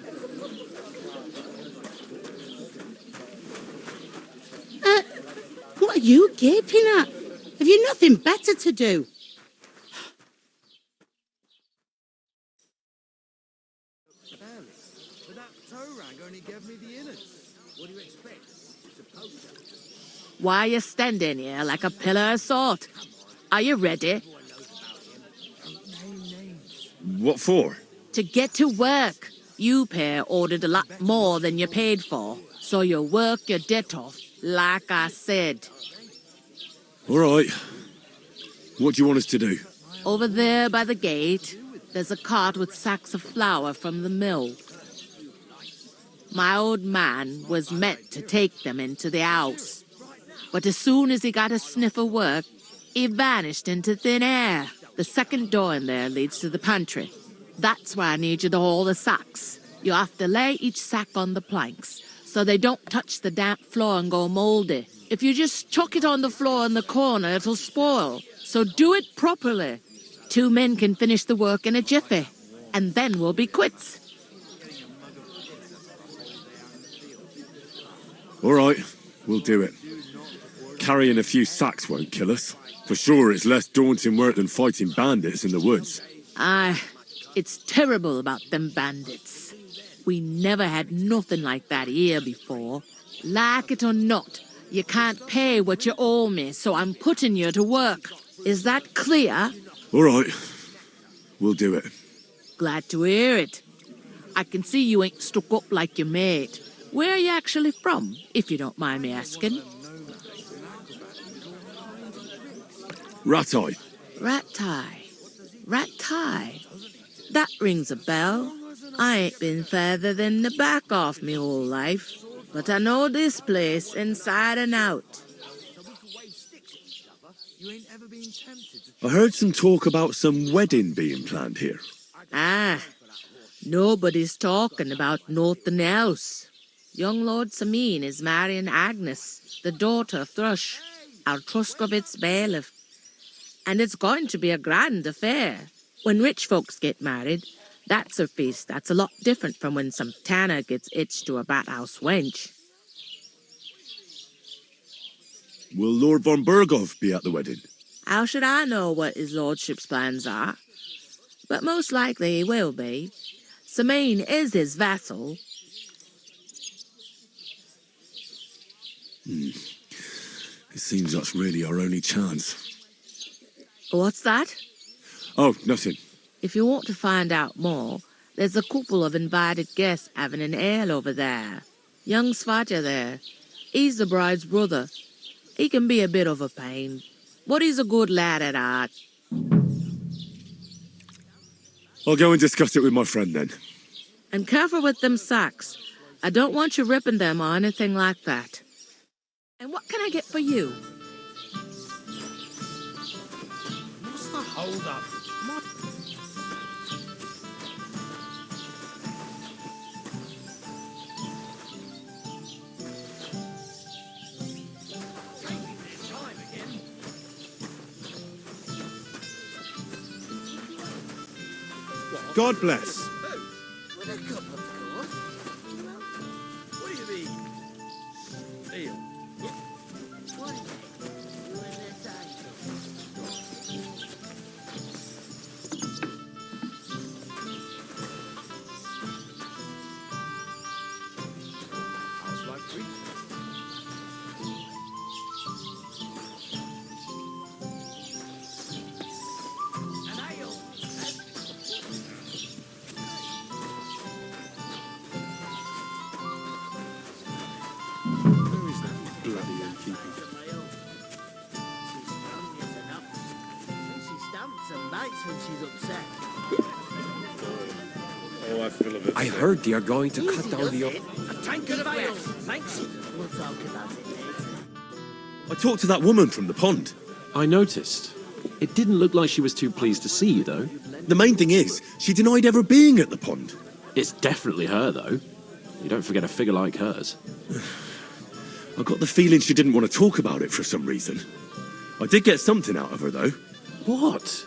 What are you gaping at? Have you nothing better to do? But that toe rag only gave me the innards. What do you expect? It's a poacher. Why are you standing here like a pillar of salt? Are you ready? What for? To get to work. You pair ordered a lot more than you paid for, so you work your debt off, like I said. All right. What do you want us to do? Over there by the gate, there's a cart with sacks of flour from the mill. My old man was meant to take them into the house, but as soon as he got a sniff of work, he vanished into thin air. The second door in there leads to the pantry. That's why I need you to haul the sacks. You have to lay each sack on the planks so they don't touch the damp floor and go moldy. If you just chuck it on the floor in the corner, it'll spoil. So do it properly. 2 men can finish the work in a jiffy, and then we'll be quits. All right, we'll do it. Carrying a few sacks won't kill us. For sure, it's less daunting work than fighting bandits in the woods. Aye, it's terrible about them bandits. We never had nothing like that here before. Like it or not, you can't pay what you owe me, so I'm putting you to work. Is that clear? All right. We'll do it. Glad to hear it. I can see you ain't stuck up like your mate. Where are you actually from, if you don't mind me asking? Ratai. Ratai. That rings a bell. I ain't been further than the back off me whole life, but I know this place inside and out. I heard some talk about some wedding being planned here. Ah, nobody's talking about nothing else. Young Lord Samin is marrying Agnes, the daughter of Thrush, our Truscovitz bailiff. And it's going to be a grand affair. When rich folks get married, that's a feast that's a lot different from when some tanner gets hitched to a bat-house wench. Will Lord von Berghoff be at the wedding? How should I know what his lordship's plans are? But most likely he will be. Samin is his vassal. It seems that's really our only chance. What's that? Oh, nothing. If you want to find out more, there's a couple of invited guests having an ale over there. Young Svaja there. He's the bride's brother. He can be a bit of a pain, but he's a good lad at heart. I'll go and discuss it with my friend then. And careful with them sacks. I don't want you ripping them or anything like that. And what can I get for you? What's the hold up? God bless. With a cup, of course. What do you mean? Ale. What is it? You in there time? How's life treating you? An ale. Where is that bloody innkeeper? She stamps and bites when she's upset. Oh, I feel a bit I heard they are going to cut down the... A tankard of ale, thanks. We'll talk about it later. I talked to that woman from the pond. I noticed. It didn't look like she was too pleased to see you, though. The main thing is, she denied ever being at the pond. It's definitely her, though. You don't forget a figure like hers. I got the feeling she didn't want to talk about it for some reason. I did get something out of her, though. What?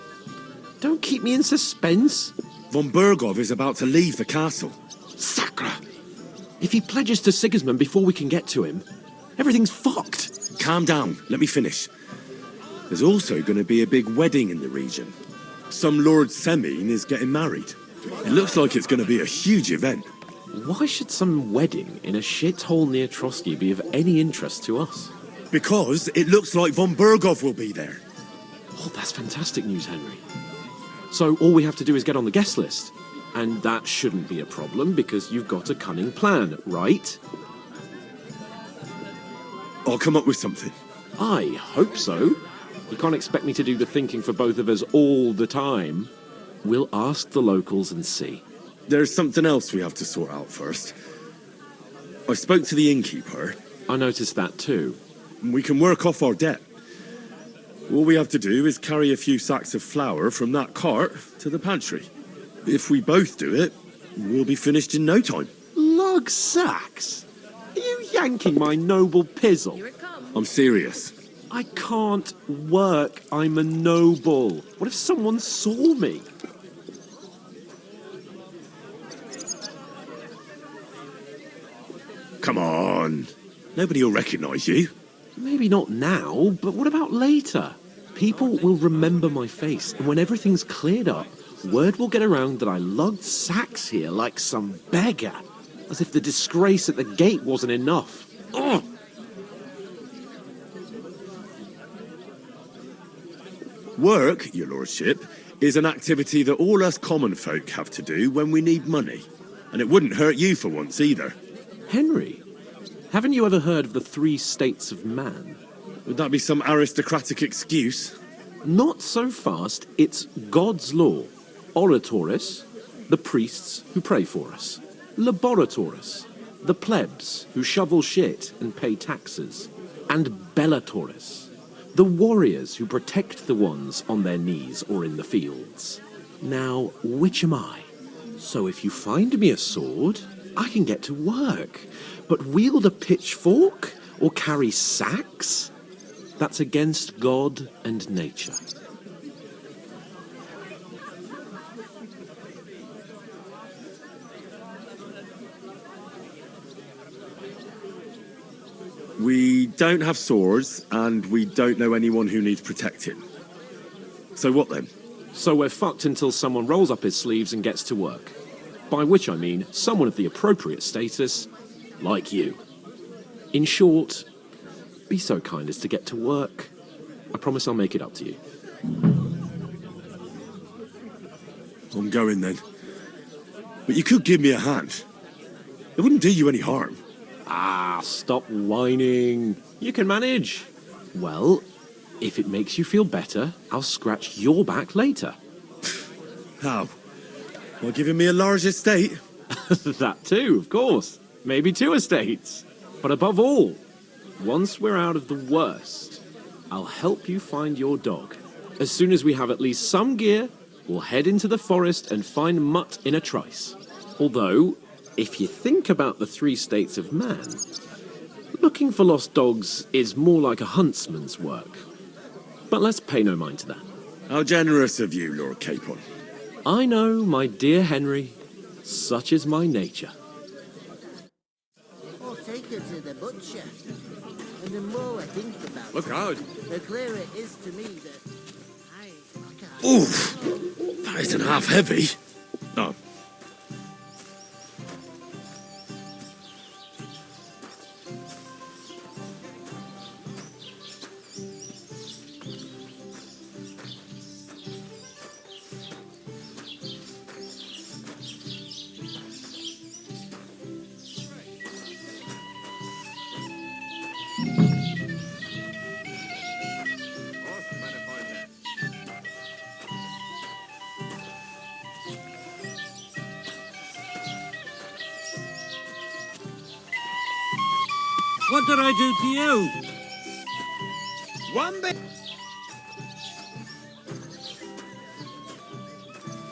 Don't keep me in suspense. Von Berghoff is about to leave the castle. Sacra! If he pledges to Sigismund before we can get to him, everything's fucked. Calm down. Let me finish. There's also going to be a big wedding in the region. Some Lord Semin is getting married. It looks like it's going to be a huge event. Why should some wedding in a shithole near Trotsky be of any interest to us? Because it looks like von Berghoff will be there. Oh, that's fantastic news, Henry. So all we have to do is get on the guest list. And that shouldn't be a problem because you've got a cunning plan, right? I'll come up with something. I hope so. You can't expect me to do the thinking for both of us all the time. We'll ask the locals and see. There's something else we have to sort out first. I spoke to the innkeeper. I noticed that too. We can work off our debt. All we have to do is carry a few sacks of flour from that cart to the pantry. If we both do it, we'll be finished in no time. Lug sacks? Are you yanking my noble pizzle? I'm serious. I can't work. I'm a noble. What if someone saw me? Come on. Nobody will recognise you. Maybe not now, but what about later? People will remember my face, and when everything's cleared up, word will get around that I lugged sacks here like some beggar, as if the disgrace at the gate wasn't enough. Ugh! Work, your lordship, is an activity that all us common folk have to do when we need money. And it wouldn't hurt you for once either. Henry, haven't you ever heard of the 3 states of man? Would that be some aristocratic excuse? Not so fast. It's God's law. Oratoris, the priests who pray for us. Laboratoris, the plebs who shovel shit and pay taxes. And Bellatoris, the warriors who protect the ones on their knees or in the fields. Now, which am I? So if you find me a sword, I can get to work. But wield a pitchfork or carry sacks? That's against God and nature. We don't have swords, and we don't know anyone who needs protecting. So what then? So we're fucked until someone rolls up his sleeves and gets to work. By which I mean someone of the appropriate status, like you. In short, be so kind as to get to work. I promise I'll make it up to you. I'm going then. But you could give me a hand. It wouldn't do you any harm. Ah, stop whining. You can manage. Well, if it makes you feel better, I'll scratch your back later. How? By giving me a large estate? That too, of course. Maybe 2 estates. But above all, once we're out of the worst, I'll help you find your dog. As soon as we have at least some gear, we'll head into the forest and find Mutt in a trice. Although, if you think about the 3 states of man, looking for lost dogs is more like a huntsman's work. But let's pay no mind to that. How generous of you, Lord Capon. I know, my dear Henry. Such is my nature. I'll take her to the butcher. And the more I think about it, Look out. the clearer it is to me that I can't... Oof! That isn't half heavy. Oh. What did I do to you? One bit.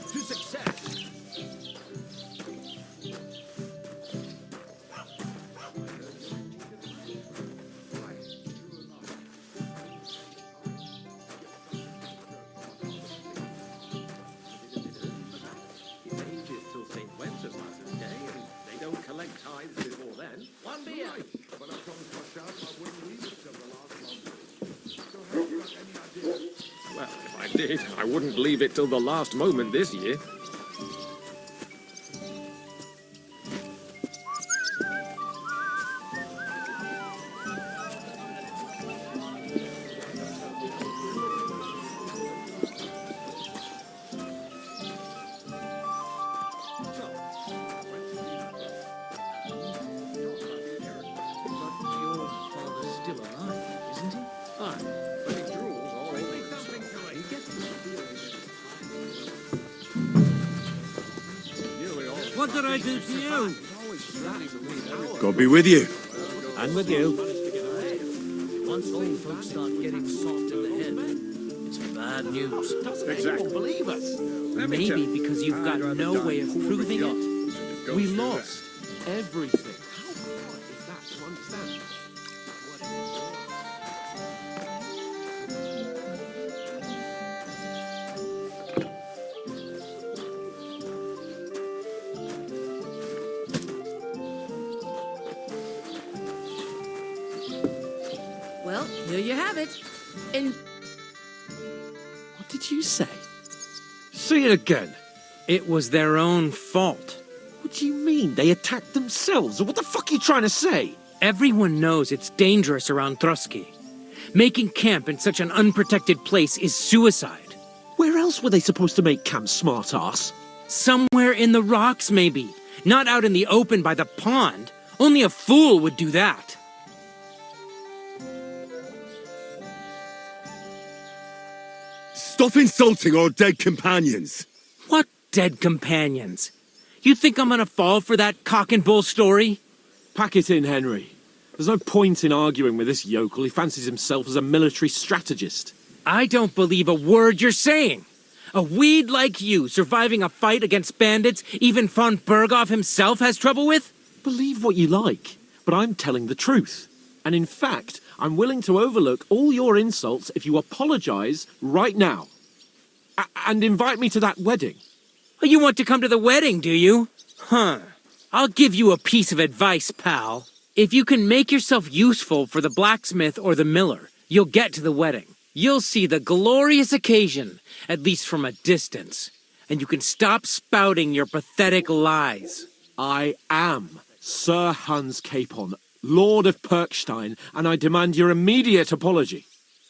To success. Till St. Wenceslas's Day, and they don't collect tithes before then. One beer. But I promised myself I wouldn't leave it till the last moment. So have you got any idea? Well, if I did, I wouldn't leave it till the last moment this year. What did I do to you? God be with you. And with you. Once old folks start getting soft in the head, it's bad news. Exactly. Believe us. Maybe because you've got no way of proving it. We lost everything. How hard is that to understand? Well, here you have it. What did you say? Say it again. It was their own fault. What do you mean? They attacked themselves? What the fuck are you trying to say? Everyone knows it's dangerous around Trotsky. Making camp in such an unprotected place is suicide. Where else were they supposed to make camp, smart-ass? Somewhere in the rocks, maybe. Not out in the open by the pond. Only a fool would do that. Stop insulting our dead companions. What dead companions? You think I'm gonna fall for that cock and bull story? Pack it in, Henry. There's no point in arguing with this yokel. He fancies himself as a military strategist. I don't believe a word you're saying. A weed like you surviving a fight against bandits even von Berghoff himself has trouble with? Believe what you like, but I'm telling the truth. And in fact, I'm willing to overlook all your insults if you apologize right now. And invite me to that wedding. Oh, you want to come to the wedding, do you? Huh. I'll give you a piece of advice, pal. If you can make yourself useful for the blacksmith or the miller, you'll get to the wedding. You'll see the glorious occasion, at least from a distance. And you can stop spouting your pathetic lies. I am Sir Hans Capon, Lord of Perkstein, and I demand your immediate apology.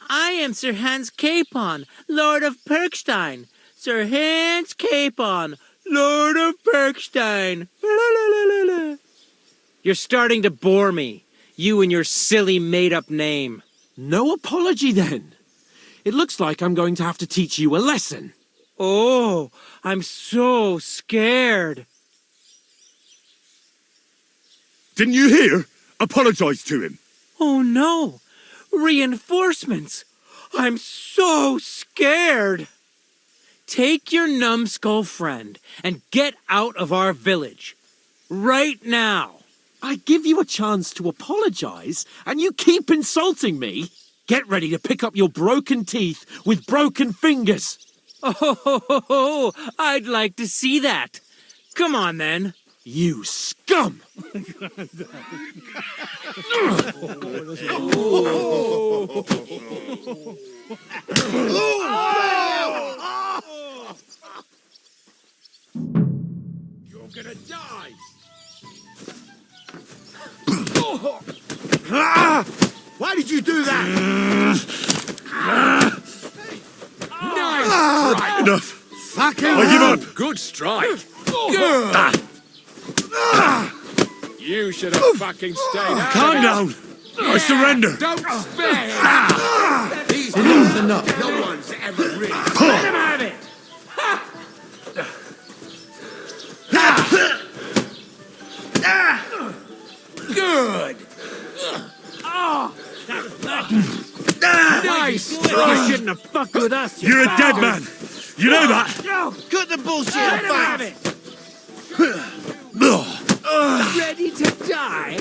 I am Sir Hans Capon, Lord of Perkstein. Sir Hans Capon, Lord of Perkstein. You're starting to bore me, you and your silly made-up name. No apology, then. It looks like I'm going to have to teach you a lesson. Oh, I'm so scared. Didn't you hear? Apologize to him. Oh no! Reinforcements! I'm so scared! Take your numbskull friend and get out of our village. Right now. I give you a chance to apologize, and you keep insulting me. Get ready to pick up your broken teeth with broken fingers. Oh, I'd like to see that. Come on, then. You scum! You're gonna die! Why did you do that? Nice strike! Enough. Fucking I give up. Good strike! Good! You should have fucking stayed out Calm of it. down. I surrender. Don't spare! These enough's enough. No one's ever really... Let him have it! Good! Oh, Nice you strike! shouldn't have fucked with us, You're a dead man. You know that. No, Cut the bullshit let him have and it! Ready to die?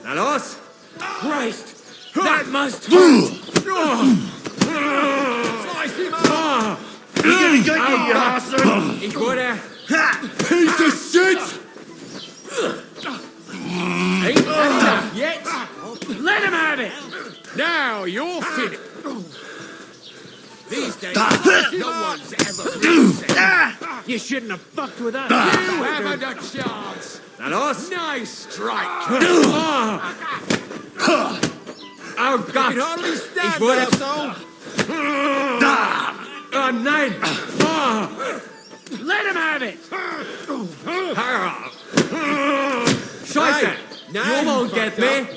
Nalos? Christ, that must hurt! Slice him up! You're gonna get you bastard! He would Piece of shit. Ain't enough yet! Let him have it! Now you're finished! These days, no one's ever really... You shouldn't have fucked with us. You haven't a chance! Nalos? Nice strike! Oh, You can hardly stand Ich wurde- asshole! Oh, nein! Let him have it! Scheiße! You won't get me!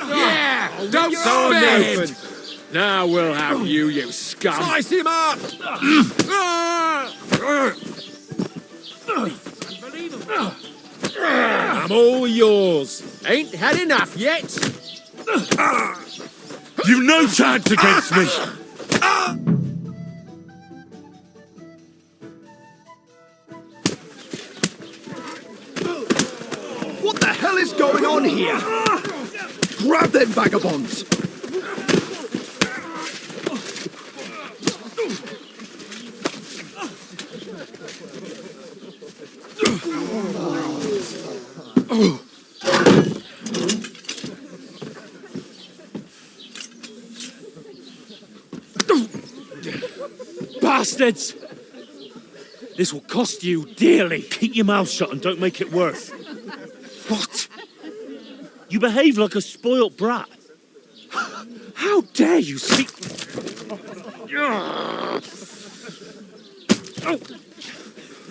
Yeah! Don't spare! Now we'll have you, you scum! Slice him up! I'm all yours! Ain't had enough yet! You've no chance against me. What the hell is going on here? Grab them vagabonds! Bastards! This will cost you dearly. Keep your mouth shut and don't make it worse. What? You behave like a spoilt brat. How dare you speak...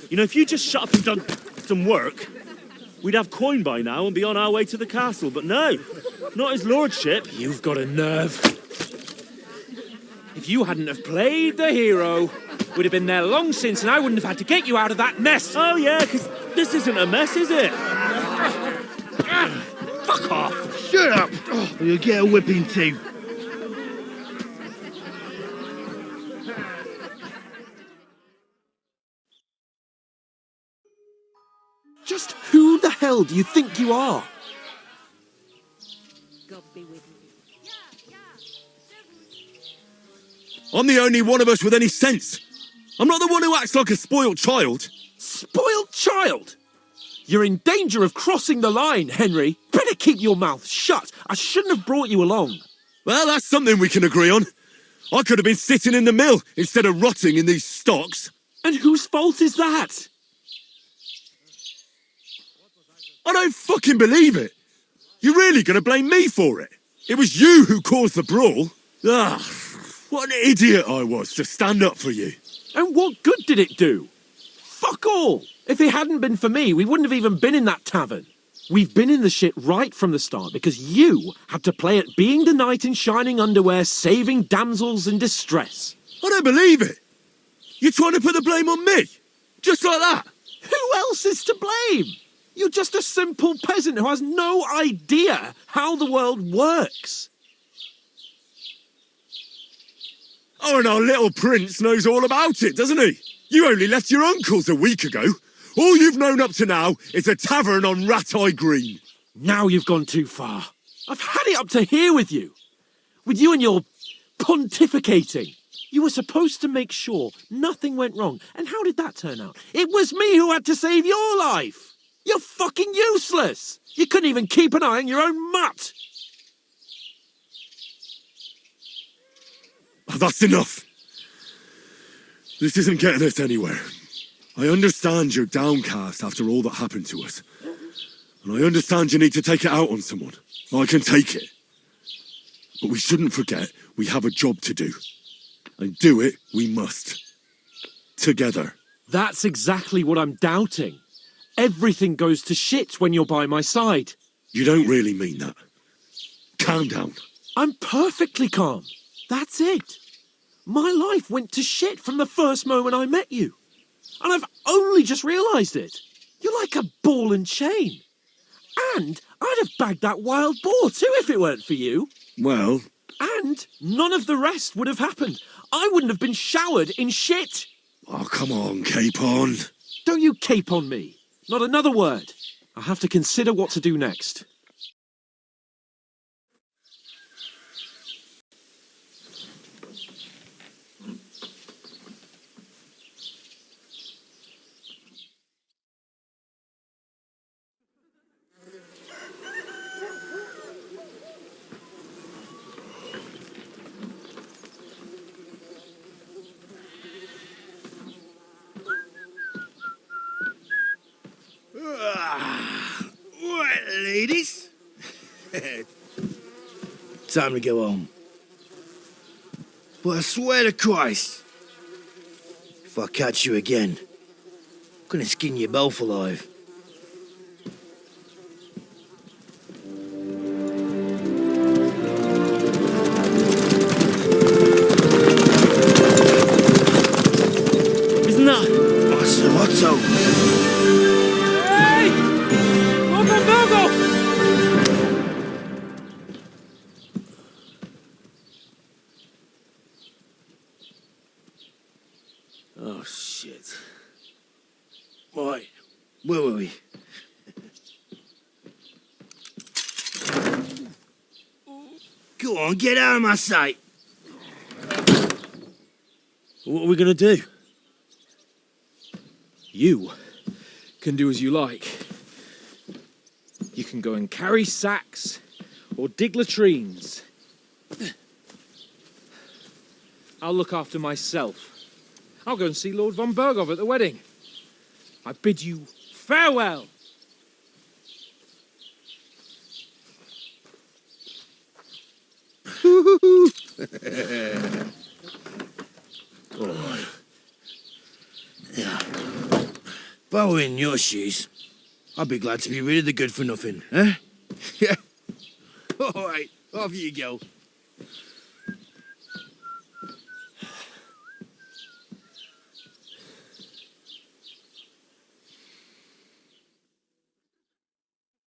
You know, if you just shut up and done some work, we'd have coin by now and be on our way to the castle. But no, not his lordship. You've got a nerve. If you hadn't have played the hero, we'd have been there long since and I wouldn't have had to get you out of that mess. Oh yeah, because this isn't a mess, is it? Fuck off. Shut up, or you'll get a whipping too. Just who the hell do you think you are? I'm the only one of us with any sense. I'm not the one who acts like a spoiled child. Spoiled child? You're in danger of crossing the line, Henry. Better keep your mouth shut. I shouldn't have brought you along. Well, that's something we can agree on. I could have been sitting in the mill instead of rotting in these stocks. And whose fault is that? I don't fucking believe it. You're really going to blame me for it? It was you who caused the brawl. Ah, what an idiot I was to stand up for you. And what good did it do? Fuck all. If it hadn't been for me, we wouldn't have even been in that tavern. We've been in the shit right from the start because you had to play at being the knight in shining underwear, saving damsels in distress. I don't believe it. You're trying to put the blame on me? Just like that? Who else is to blame? You're just a simple peasant who has no idea how the world works. Oh, and our little prince knows all about it, doesn't he? You only left your uncle's a week ago. All you've known up to now is a tavern on Rat-Eye Green. Now you've gone too far. I've had it up to here with you. With you and your pontificating. You were supposed to make sure nothing went wrong. And how did that turn out? It was me who had to save your life. You're fucking useless. You couldn't even keep an eye on your own mutt. Oh, that's enough. This isn't getting us anywhere. I understand you're downcast after all that happened to us. And I understand you need to take it out on someone. I can take it. But we shouldn't forget we have a job to do. And do it we must. Together. That's exactly what I'm doubting. Everything goes to shit when you're by my side. You don't really mean that. Calm down. I'm perfectly calm. That's it. My life went to shit from the first moment I met you. And I've only just realised it. You're like a ball and chain. And I'd have bagged that wild boar too if it weren't for you. Well... And none of the rest would have happened. I wouldn't have been showered in shit. Oh, come on, Capon. Don't you cape on me. Not another word. I have to consider what to do next. Right, ladies. Time to go home. But I swear to Christ, if I catch you again, I'm gonna skin you both alive. Isn't that? Maserotto. Oh, shit. Right. Where were we? Go on, get out of my sight. What are we gonna do? You can do as you like. You can go and carry sacks or dig latrines. I'll look after myself. I'll go and see Lord von Berghoff at the wedding. I bid you farewell. All right. Yeah. If I were in your shoes, I'd be glad to be rid of the good for nothing, eh? Yeah. All right, off you go.